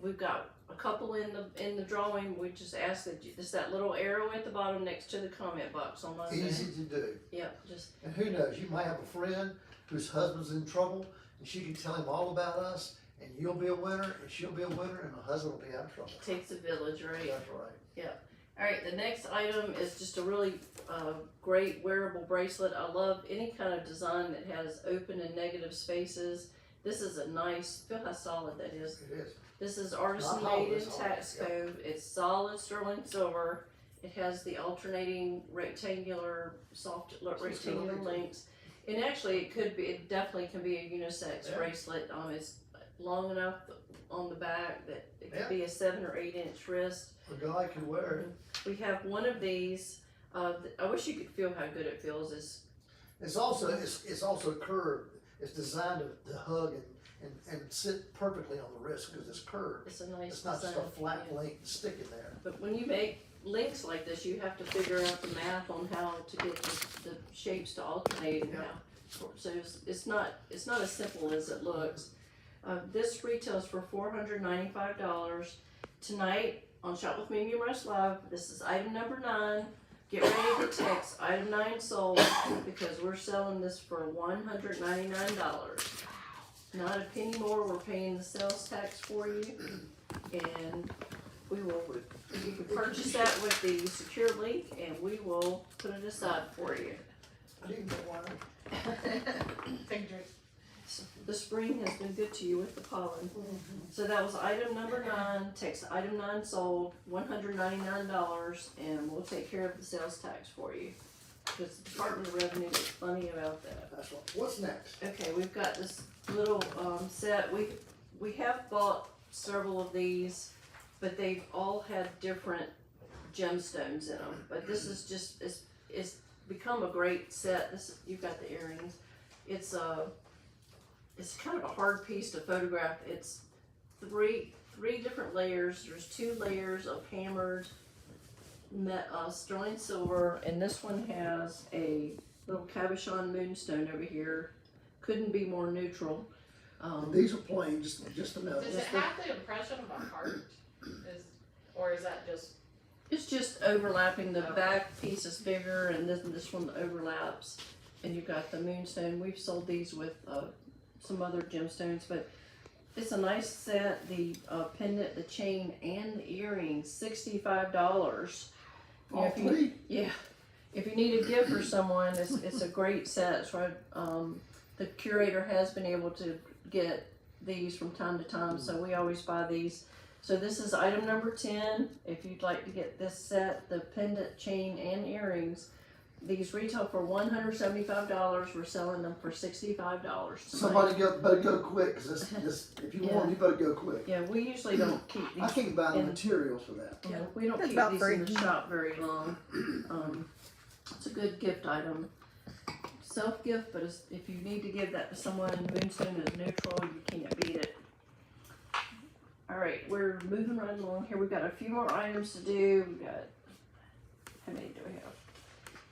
we've got a couple in the drawing. We just ask that it's that little arrow at the bottom next to the comment box on Monday. Easy to do. Yep, just And who knows, you might have a friend whose husband's in trouble, and she can tell him all about us, and you'll be a winner, and she'll be a winner, and the husband will be out of trouble. takes a village, right? That's right. All right, the next item is just a really great wearable bracelet. I love any kind of design that has open and negative spaces. This is a nice, feel how solid that is. It is. This is artisan Not made in always hard, Taxco. It's solid sterling silver. It has the alternating rectangular, soft rectangular links. And actually, it definitely can be a unisex Yeah. bracelet. It's long enough on the back that it could Yeah. be a 7 or 8 inch wrist. A guy can wear it. We have one of these. I wish you could feel how good it feels. It's also curved. It's designed to hug and sit perfectly on the wrist because it's curved. It's a nice It's not just a design, flat yeah. link sticking there. But when you make links like this, you have to figure out the math on how to get the shapes to alternate and Yeah. how. So it's not as simple as it looks. This retails for $495 tonight on Shop with Mimi Russ Live. This is item number 9. Get ready to text item 9 sold because we're selling this for $199. Not a penny more. We're paying the sales tax for you, and we will You can purchase that with the secure link, and we will put it aside for you. I didn't know why. Take a drink. The spring has been good to you with the pollen. So that was item number 9. Text item 9 sold, $199, and we'll take care of the sales tax for you. Because the Department of Revenue is funny about that. That's what. What's next? Okay, we've got this little set. We have bought several of these, but they've all had different gemstones in them. But this is just it's become a great set. This you've got the earrings. It's kind of a hard piece to photograph. It's three different layers. There's 2 layers of hammered sterling silver, and this one has a little cabochon moonstone over here. Couldn't be more neutral. These are plain, just a minute. Does it have the impression of a heart? Or is that just? It's just overlapping. The back piece is bigger, and this one overlaps. And you got the moonstone. We've sold these with some other gemstones, but it's a nice set. The pendant, the chain, and the earrings, $65. All three? Yeah. If you need a gift for someone, it's a great set. So the curator has been able to get these from time to time, so we always buy these. So this is item number 10. If you'd like to get this set, the pendant, chain, and earrings, these retail for $175. We're selling them for $65. Somebody better go quick, because this, if you want, you better go quick. Yeah, we usually don't keep these. I can't buy the in- materials for that. Yeah, we don't That's keep about these free. in the shop very long. It's a good gift item. Self gift, but if you need to give that to someone and Moonstone is neutral, you can't beat it. Alright, we're moving right along here. We've got a few more items to do. We've got, how many do we have?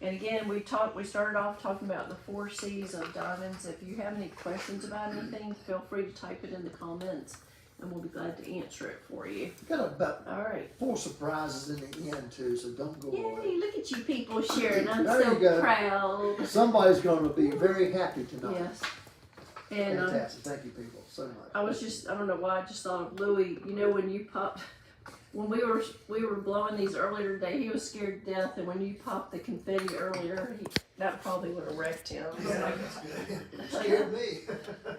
And again, we started off talking about the 4 C's of diamonds. If you have any questions about anything, feel free to type it in the comments and we'll be glad to answer it for you. Got about Alright. 4 surprises in the end too, so don't go away. Yay, look at you people sharing. I'm There so you go. proud. Somebody's going to be very happy tonight. Yes. And Fantastic. Thank you, people, so much. I don't know why I just thought of Louis. You know, when you popped, when we were blowing these earlier today, he was scared to death, and when you popped the confetti earlier, that probably would have wrecked him. Yeah, that's good. It scared me.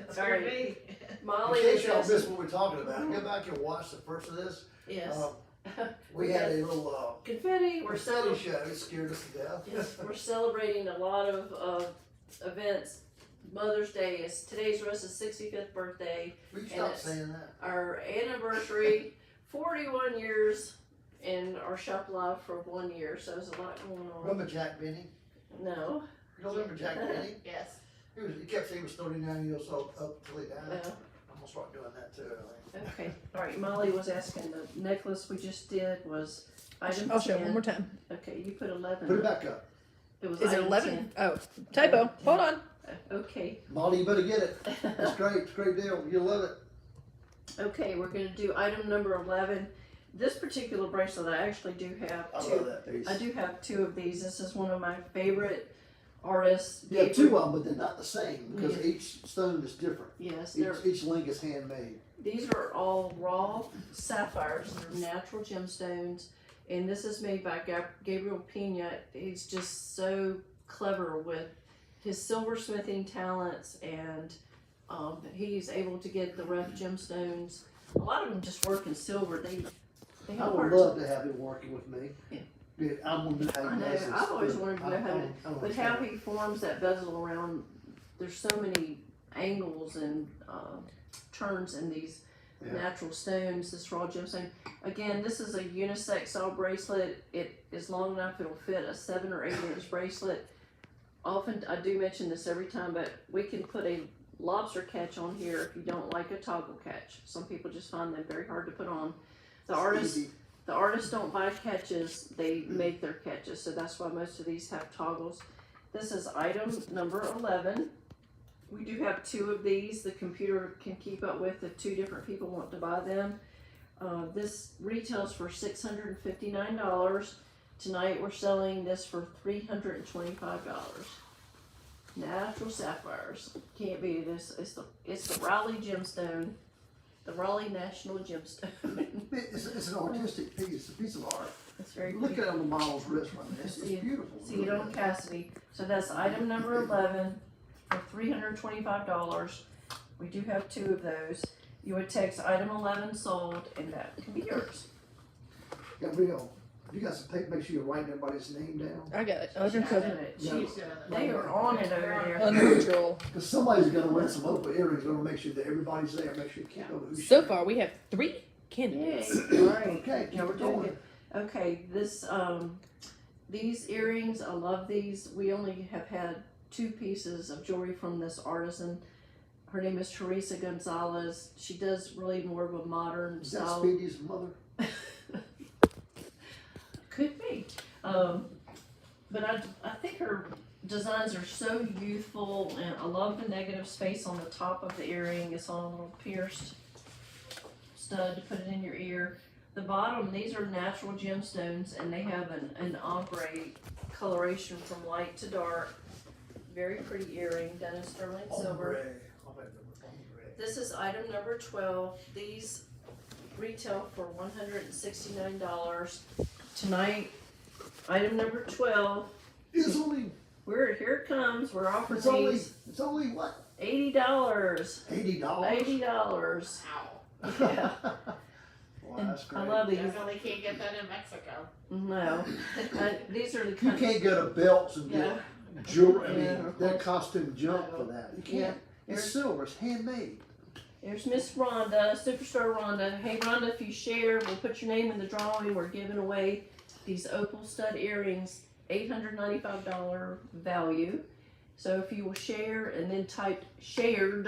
Scared me. Molly In was case y'all asking, missed what we're talking about, go back and watch the first of this. yes, We had a little confetti. We're confetti celebrating. show. It scared us to death. Yes, we're celebrating a lot of events. Mother's Day is today's Russ's 65th birthday. Will you And stop it's- saying that? Our anniversary, 41 years, and our shop live for 1 year. So there's a lot going on. Remember Jack Benny? No, You don't remember Jack Benny? Yes. He kept saying he was 39 years old up till he died. no. I'm gonna start doing that too. I think. Okay. All right. Molly was asking. The necklace we just did was item I'll show it 10. one more time. Okay, you put 11. Put it back up. It was Is it item 11? Oh, typo. Hold on. 10. Okay. Molly, you better get it. It's great. It's a great deal. You'll love it. Okay, we're gonna do item number 11. This particular bracelet, I actually do have I two. love that piece. I do have 2 of these. This is one of my favorite artists. You have 2 of them, but they're not the same because Yeah. each stone is different. Yes, they're Each link is handmade. these are all raw sapphires. They're natural gemstones, and this is made by Gabriel Pena. He's just so clever with his silversmithing talents, and he's able to get the rough gemstones. A lot of them just work in silver. They I have would hard love to have him working with me. Yeah. Yeah, I want to know how I he know. does this. I've always wanted to know how to, I don't but how understand. he forms that bezel around. There's so many angles and turns in these Yeah. natural stones. This raw gemstone. Again, this is a unisex style bracelet. It is long enough. It'll fit a 7 or 8 inch bracelet. Often, I do mention this every time, but we can put a lobster catch on here if you don't like a toggle catch. Some people just find them very hard to put on. The artists. Easy. The artists don't buy catches, they make their catches, so that's why most of these have toggles. This is item number 11. We do have 2 of these. The computer can keep up with if 2 different people want to buy them. This retails for $659. Tonight we're selling this for $325. Natural sapphires. Can't beat it. It's the Raleigh gemstone. the Raleigh National Gemstone. It's an artistic piece, it's a piece of art. It's very Look pretty. at it on the model's wrist right there, it's See it- beautiful. See it on Cassidy. So that's item number 11 for $325. We do have 2 of those. You would text item 11 sold, and that can be yours. Yeah, real. You got some paper, make sure you're writing everybody's name down. I got it. She's doing it. Yeah. She's doing it. They are on it over there. Unnatural. Because somebody's gonna win some opal earrings, gonna make sure that everybody's there, make sure you keep over who's. So far, we have 3 Yay. candidates. All right. Okay, Yeah, we're keep doing going. good. Okay, these earrings, I love these. We only have had 2 pieces of jewelry from this artisan. Her name is Teresa Gonzalez. She does really more of a modern Is that style. Speedy's mother? Could be. But I think her designs are so youthful, and I love the negative space on the top of the earring. It's on a little pierced stud to put it in your ear. The bottom, these are natural gemstones, and they have an ombre coloration from light to dark. Very pretty earring done in sterling silver. Ombre. This is item number 12. These retail for $169. Tonight, item number 12. It's only, Here it comes. We're offering it's only what, $80. $80? $80. Ow. Yeah. Wow, And that's great. I love these. Definitely can't get that in Mexico. No, these are the You kind. can't go to Belts and Yeah. get jewelry, I Yeah. mean, that costume jump for that, you Yeah. can't. It's silver, it's handmade. There's Miss Rhonda, Superstar Rhonda. Hey Rhonda, if you share, we'll put your name in the drawing. We're giving away these opal stud earrings, $895 value. So if you will share and then type shared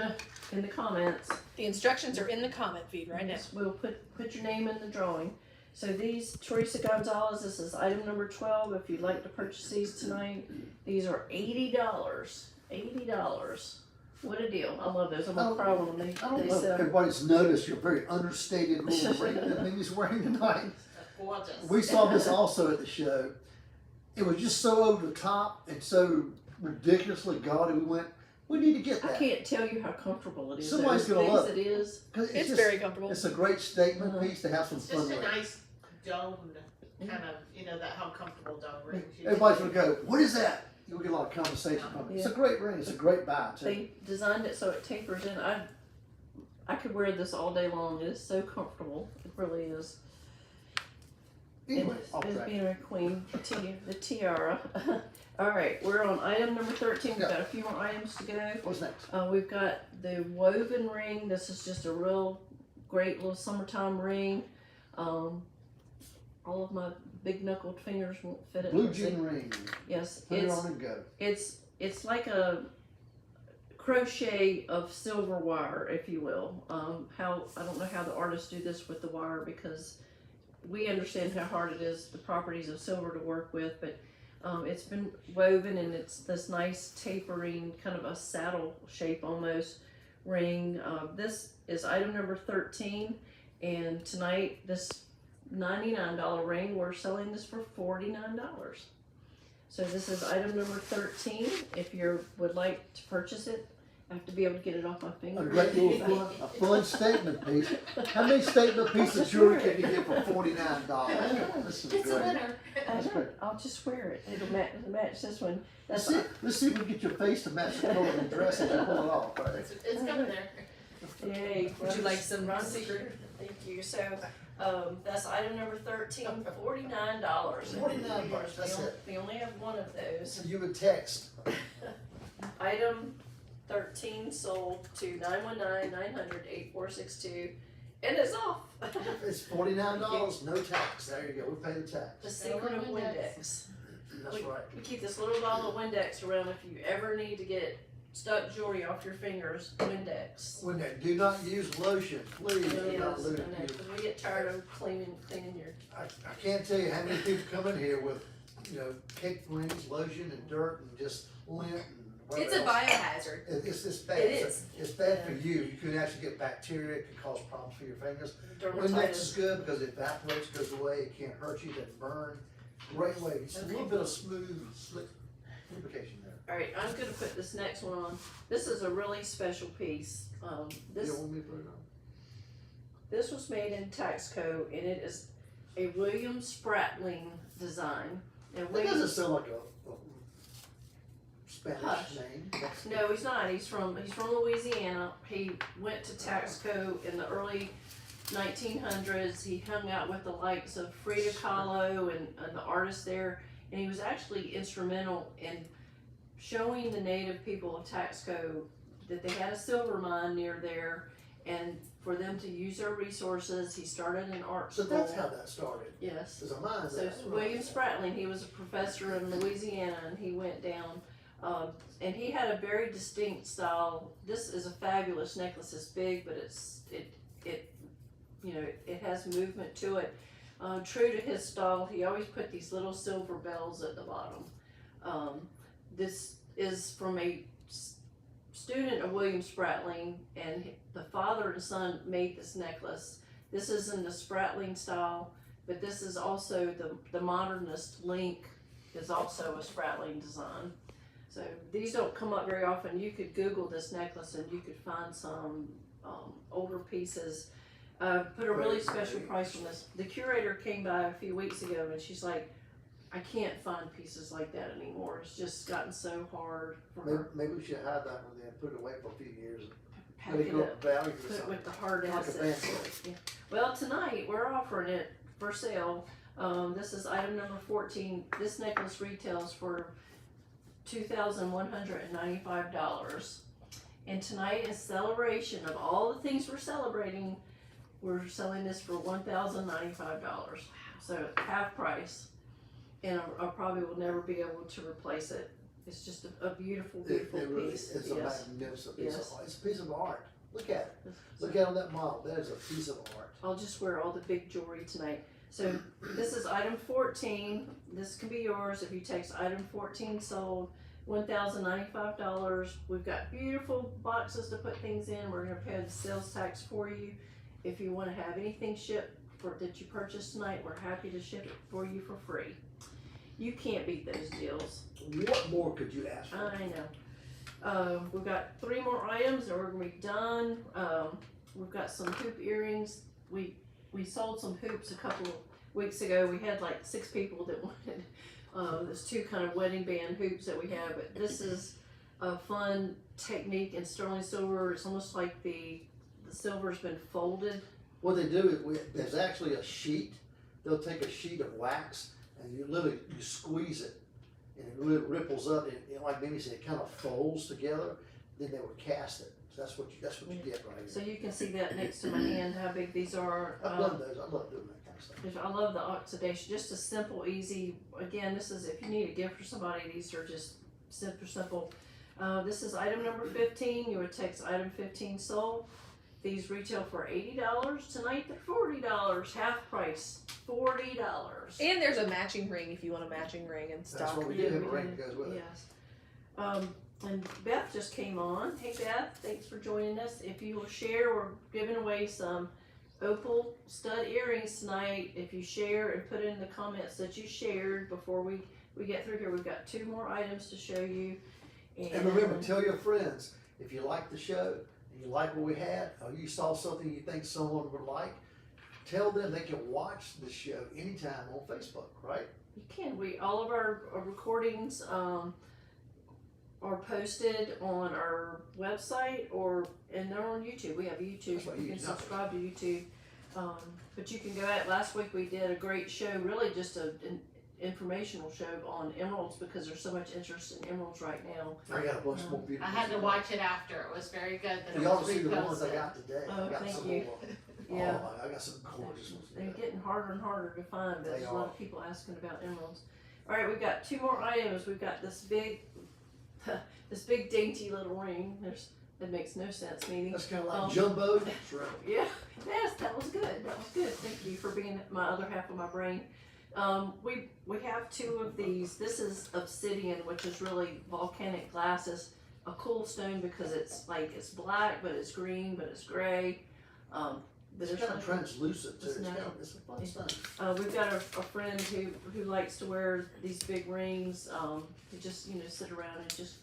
in the comments, The instructions are in the comment feed right now. yes, we'll put your name in the drawing. So these, Teresa Gonzalez, this is item number 12. If you'd like to purchase these tonight, these are $80. $80. What a deal. I love those. I'm gonna cry when I they don't know if sell. everybody's noticed your very understated little ring that Mimi's wearing tonight. Gorgeous. We saw this also at the show. It was just so over the top and so ridiculously gaudy. We need to get I that. can't tell you how comfortable it is. Somebody's Those gonna things love it is. 'Cause It's just- very comfortable. It's a great statement Uh-huh. piece to have some It's fun just a with. nice domed kind of, that how comfortable dome rings. Everybody's gonna go, what is that? You'll get a lot of conversation from it. It's a great ring. It's a great buy too. They designed it so it tapers in. I could wear this all day long. It is so comfortable. It really is. Anyway, It's off track. being a queen, the tiara. All right, we're on item number 13. We've Yeah. got a few more items to go. What's next? We've got the woven ring. This is just a real great little summertime ring. All of my big knuckled fingers won't fit it. Blue Let's see. jean ring. Yes, Put it on and go. it's like a crochet of silver wire, if you will. I don't know how the artists do this with the wire, because we understand how hard it is, the properties of silver to work with, but it's been woven, and it's this nice tapering, kind of a saddle shape almost ring. This is item number 13, and tonight this $99 ring, we're selling this for $49. So this is item number 13. If you would like to purchase it, I have to be able to get it off my A finger. great little fun statement piece. How many statement pieces of jewelry can you get for $49? This is It's a great. winner. That's great. I'll just wear it. It'll match this one. Let's That's see if we can get your face to match the color of the dress as you pull it off. Right? It's coming there. Yay. Would you like some Run secret? Thank you. So that's item number 13, $49. $49, that's it. We only have one of those. So you would text. Item 13 sold to 919-900-8462, and it's off. It's $49, no tax. There you go. We pay the The tax. secret of Windex. Windex. That's right. We keep this little bottle of Windex around if you ever need to get stuck jewelry off your fingers. Windex. When they do not use lotion, please do not Yes, I use. know, 'cause we get tired of cleaning your. I can't tell you how many people come in here with, cake rings, lotion, and dirt, and just lint, and whatever It's a else. biohazard. It's bad. It is. It's bad for you. You can actually get bacteria. It can cause problems for your fingers. Windex is Dermatitis. good because it evaporates, goes away. It can't hurt you. Doesn't burn. Great way. Just a little bit of smooth, slick lubrication there. All right, I'm gonna put this next one on. This is a really special piece. You This don't want me to put it on? this was made in Taxco, and it is a William Spratling design. And That William, doesn't sound like a Spanish Hush. name. no, he's not. He's from Louisiana. He went to Taxco in the early 1900s. He hung out with the likes of Frida Kahlo and the artists there, and he was actually instrumental in showing the native people of Taxco that they had a silver mine near there, and for them to use their resources. He started an art So school. that's how that started. Yes. There's a mine So there. William Spratling, he was a professor in Louisiana, and he went down, and he had a very distinct style. This is a fabulous necklace. It's big, but it has movement to it. True to his style, he always put these little silver bells at the bottom. This is from a student of William Spratling, and the father and son made this necklace. This is in the Spratling style, but this is also the modernist link is also a Spratling design. So these don't come up very often. You could Google this necklace and you could find some older pieces. Put a really special price on this. The curator came by a few weeks ago and she's like, I can't find pieces like that anymore. It's just gotten so hard for her. Maybe we should hide that one there, put it away for a few years. Pack Maybe it go up, up value or put it something. with the hard Like a assets. band. Yeah. Well, tonight we're offering it for sale. This is item number 14. This necklace retails for $2,195. And tonight, in celebration of all the things we're celebrating, we're selling this for $1,095. So half price. And I probably will never be able to replace it. It's just a beautiful, beautiful It really piece. is a magnificent piece Yes. of art. It's a piece of art. Look at it. Look at on that model. That is a piece of art. I'll just wear all the big jewelry tonight. So this is item 14. This can be yours if you text item 14 sold. $1,095. We've got beautiful boxes to put things in. We're gonna pay the sales tax for you. If you wanna have anything shipped that you purchased tonight, we're happy to ship it for you for free. You can't beat those deals. What more could you ask for? I know. We've got 3 more items and we're gonna be done. We've got some hoop earrings. We sold some hoops a couple of weeks ago. We had like 6 people that wanted, there's 2 kind of wedding band hoops that we have, but this is a fun technique in sterling silver. It's almost like the silver's been folded. What they do is there's actually a sheet. They'll take a sheet of wax and you squeeze it and it really ripples up and like Mimi said, it kind of folds together. Then they would cast it. So that's what you get right So here. you can see that next to my hand, how big these are. I love those. I love doing that kind of stuff. I love the oxidation, just a simple, easy, again, this is, if you need a gift for somebody, these are just super simple. This is item number 15, you would text item 15 sold. These retail for $80, tonight they're $40, half price, $40. And there's a matching ring if you want a matching ring in That's stock. what we do. Have a ring that goes with it. Yes. And Beth just came on. Hey Beth, thanks for joining us. If you will share, we're giving away some opal stud earrings tonight. If you share and put in the comments that you shared before we get through here, we've got 2 more items to show you. And remember, tell your friends, if you like the show and you like what we had, or you saw something you think someone would like, tell them they can watch the show anytime on Facebook, right? You can. All of our recordings are posted on our website and they're on YouTube. We have YouTube. That's what You can YouTube is. subscribe to YouTube. But you can go out. Last week we did a great show, really just an informational show on emeralds because there's so much interest in emeralds right now. I got a bunch more I beautiful. had to watch it after. It was very good that it You ought was to see the ones I reposted. got today. Oh, I got thank some you. more. Yeah. Oh, I got some gorgeous ones. They're getting harder and harder to find, but They there's a lot are. of people asking about emeralds. All right, we've got 2 more items. We've got this big dainty little ring. That makes no sense, Mimi. That's kind of like Um, jumbo. That's right. Yeah, yes, that was good. That was good. Thank you for being my other half of my brain. We have 2 of these. This is obsidian, which is really volcanic glass. It's a cool stone because it's black, but it's green, but it's gray. But It's there's kind of something- translucent too. It's It's, natural. it's a fun stone. we've got a friend who likes to wear these big rings. To just sit around and just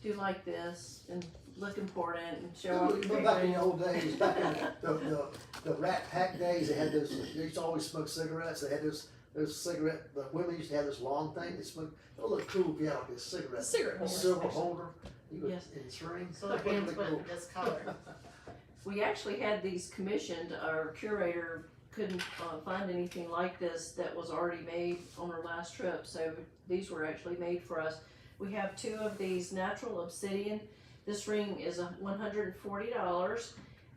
do like this and look important and show off But your back in ring. the old days, back in the Rat Pack days, they had those. They used to always smoke cigarettes. They had those cigarette. The women used to have this long thing. They smoked. It looked cool if you had like a cigarette. The cigarette holder. Silver holder. You would Yes. in its ring. So the hands went discolored. We actually had these commissioned. Our curator couldn't find anything like this that was already made on our last trip, so these were actually made for us. We have 2 of these natural obsidian. This ring is $140.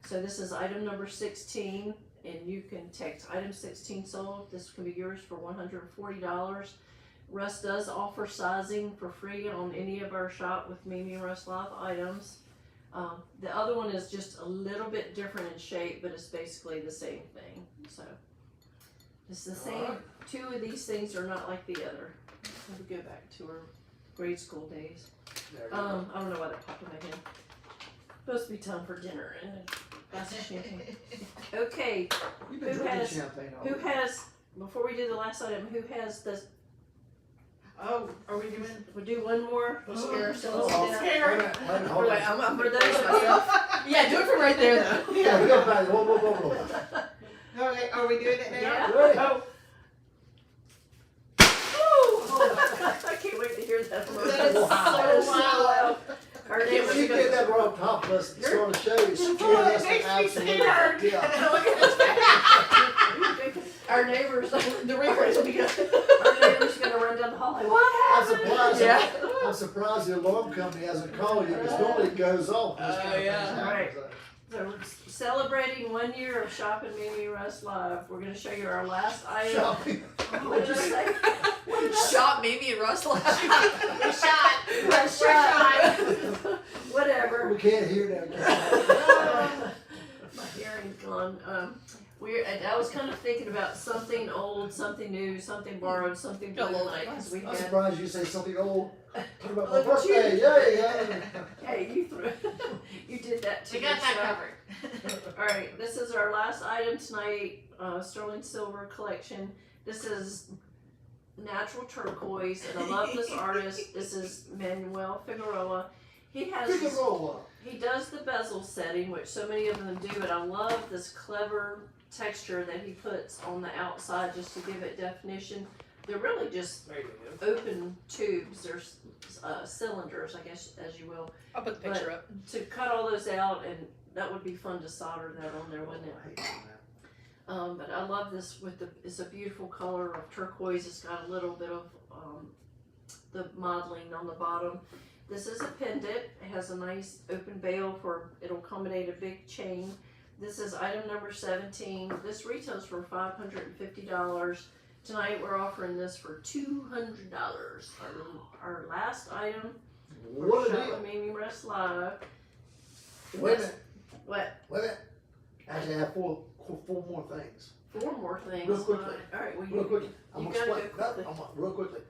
So this is item number 16, and you can text item 16 sold. This can be yours for $140. Russ does offer sizing for free on any of our Shop with Mimi Russ Live items. The other one is just a little bit different in shape, but it's basically the same thing. So it's the same. Alright. 2 of these things are not like the other. Let me go back to our grade school days. There you go. I don't know why that popped in my head. Supposed to be time for dinner and a glass of champagne. Okay, You've been who drinking has- champagne all who week. has, before we do the last item, who has this, Oh, are we doing? we'll do one more, we'll scare ourselves Oh, to death. wait a minute, wait a minute, hold on. I'm For those of Yeah, do it from right there though. Yeah, we got back. Whoa. Okay, are we doing it now? Yeah. Ready? Oh, I can't wait to hear that. That is Wow. That is so loud. Our If neighbors you are get gonna, that wrong top, let's sort of show you. Oh, it makes me scared. Yeah. Look at this face. our neighbors, The replays will be good. our neighbors gonna run down the hallway, what I'm happened? surprised. Yeah. I'm surprised the alarm company hasn't called you because normally it goes off. when this Oh, kind of thing yeah. happens. Right. So we're celebrating 1 year of shopping Mimi Russ Live. We're gonna show you our last item. Shopping. What did I say? What did I say? Shot Mimi and Russ last We shot. We're shot. Whatever. We can't hear that. My hearing's gone. I was kind of thinking about something old, something new, something borrowed, something Got a blue little light, 'cause we I'm had. surprised you say something old. Talk about my Look at you. birthday. Yeah. Hey, you threw. You did that too. We got that so- covered. All right, this is our last item tonight. Sterling Silver collection. This is natural turquoise, and I love this artist. This is Manuel Figueroa. He has. Pick a roll He does the bezel setting, which so many of them do, and I love this clever texture that he puts on the outside just to give it definition. They're really just There you go. open tubes, they're cylinders, I guess, as you will, I'll put the picture up. to cut all those out, and that would be fun to solder that on there, wouldn't it? I hate doing that. But I love this with it's a beautiful color of turquoise. It's got a little bit of the modeling on the bottom. This is a pendant. It has a nice open bail it'll accommodate a big chain. This is item number 17. This retails for $550. Tonight we're offering this for $200. Our last item for What a Shop deal. with Mimi Russ Live. Wait a minute. What? Wait a minute. Actually, I have four more things. 4 more things. Real quickly. All right. Well, Real quickly. I'm you gonna gotta explain. go quickly. Real quickly.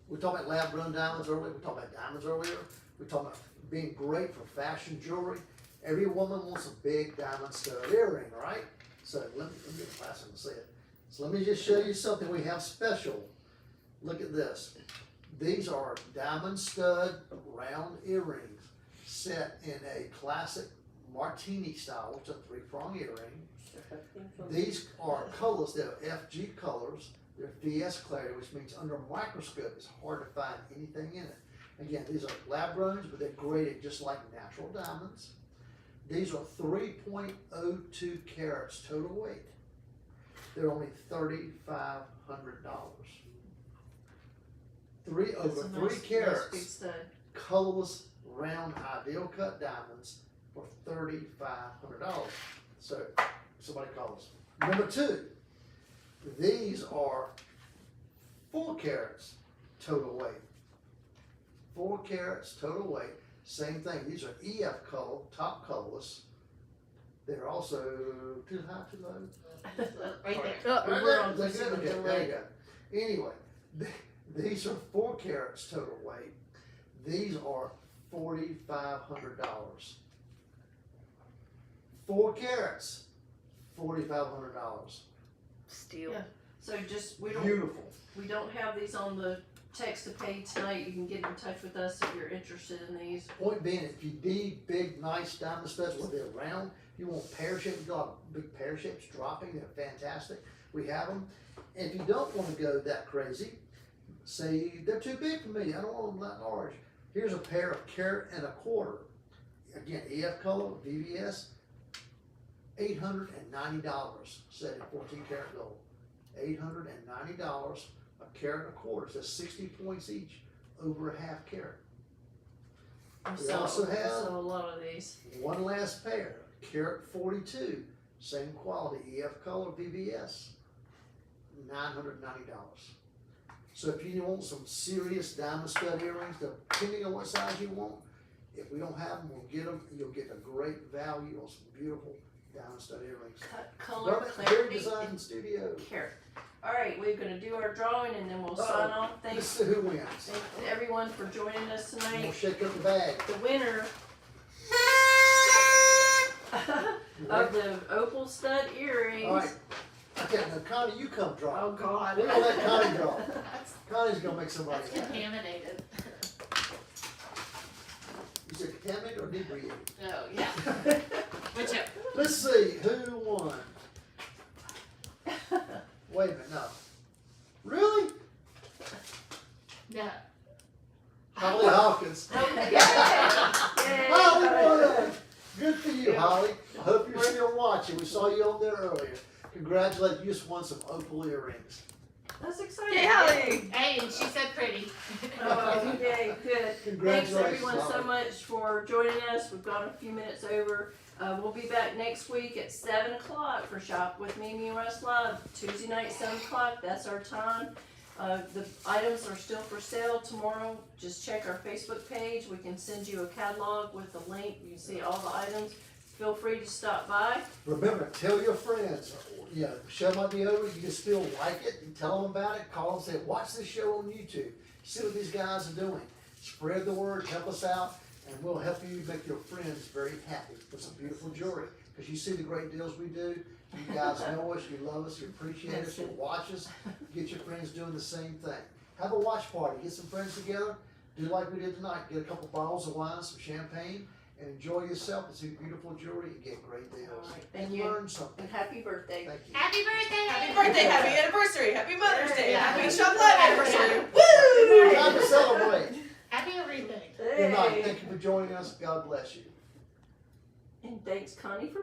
We talked about lab grown diamonds earlier. We talked about diamonds earlier. We talked about being great for fashion jewelry. Every woman wants a big diamond stud earring, right? So let me get a glass and see it. So let me just show you something we have special. Look at this. These are diamond stud round earrings set in a classic martini style, which is a 3-prong earring. These are colors that are FG colors. They're VS clarity, which means under a microscope it's hard to find anything in it. Again, these are lab growns, but they're graded just like natural diamonds. These are 3.02 carats total weight. They're only $3,500. Over That's a 3 nice big carats, stud. colorless, round, ideal cut diamonds for $3,500. So somebody call us. Number 2, these are 4 carats total weight. 4 carats total weight. Same thing. These are EF color, top colorless. They're also too high, too low. Right there. We're on That's this good. one, Okay, the there you lake. go. Anyway, these are 4 carats total weight. These are $4,500. 4 carats, $4,500. Steal. Yeah. So just we Beautiful. don't have these on the text to pay tonight. You can get in touch with us if you're interested in these. Point being, if you need big, nice diamond studs, whether they're round, you want pear shaped, got big pear shapes dropping, they're fantastic. We have them. And if you don't want to go that crazy, say they're too big for me, I don't want them that large. Here's a pair of carat and a quarter. Again, EF color, VVS, $890, set at 14 karat gold. $890, a carat and a quarter, so 60 points each, over a half carat. We also have a lot of these. one last pair, carat 42, same quality, EF color, VVS, $990. So if you want some serious diamond stud earrings, depending on what size you want, if we don't have them, we'll get them. You'll get a great value on some beautiful diamond stud earrings. Cut, color, Garment Hair clarity, Design and Studio. carat. All right, we're gonna do our drawing and then we'll sign off. Let's Thanks see who wins. everyone for joining us We'll tonight. shake up the bag. The winner of the opal stud earrings. All right. Okay, now Connie, you come draw. Oh God. We're gonna let Connie draw. That's, Connie's gonna make somebody that's happy. contaminated. You said contaminated or inebriated? No, yeah. Whichever. Let's see, who won? Wait a minute, no. Really? No. Holly Hawkins. Yay. Holly won! Good for you, Holly. I hope you're still watching. We saw you on there earlier. Congratulations, you just won some opal earrings. That's exciting. Yay, Holly! Hey, and she said pretty. Oh, yay, good. Thanks Congratulations, everyone so Holly. much for joining us. We've gone a few minutes over. We'll be back next week at 7 o'clock for Shop with Mimi Russ Live. Tuesday night, 7 o'clock. That's our time. The items are still for sale tomorrow. Just check our Facebook page. We can send you a catalog with a link. You can see all the items. Feel free to stop by. Remember, tell your friends. Yeah, the show might be over. You can still like it and tell them about it. Call them and say, watch this show on YouTube. See what these guys are doing. Spread the word, help us out, and we'll help you make your friends very happy with some beautiful jewelry. Because you see the great deals we do. You guys know us, you love us, you appreciate us, you watch us. Get your friends doing the same thing. Have a watch party. Get some friends together. Do like we did tonight. Get a couple bottles of wine, some champagne, and enjoy yourself and see beautiful jewelry and get great deals. All right, thank and you. learn something. And happy birthday. Thank you. Happy birthday! Happy birthday, happy anniversary, happy Mother's Day, Yeah. happy Shop Live anniversary. Woo! Time to celebrate. Happy everything. Good night. Hey. Thank you for joining us. God bless you. And thanks, Connie, for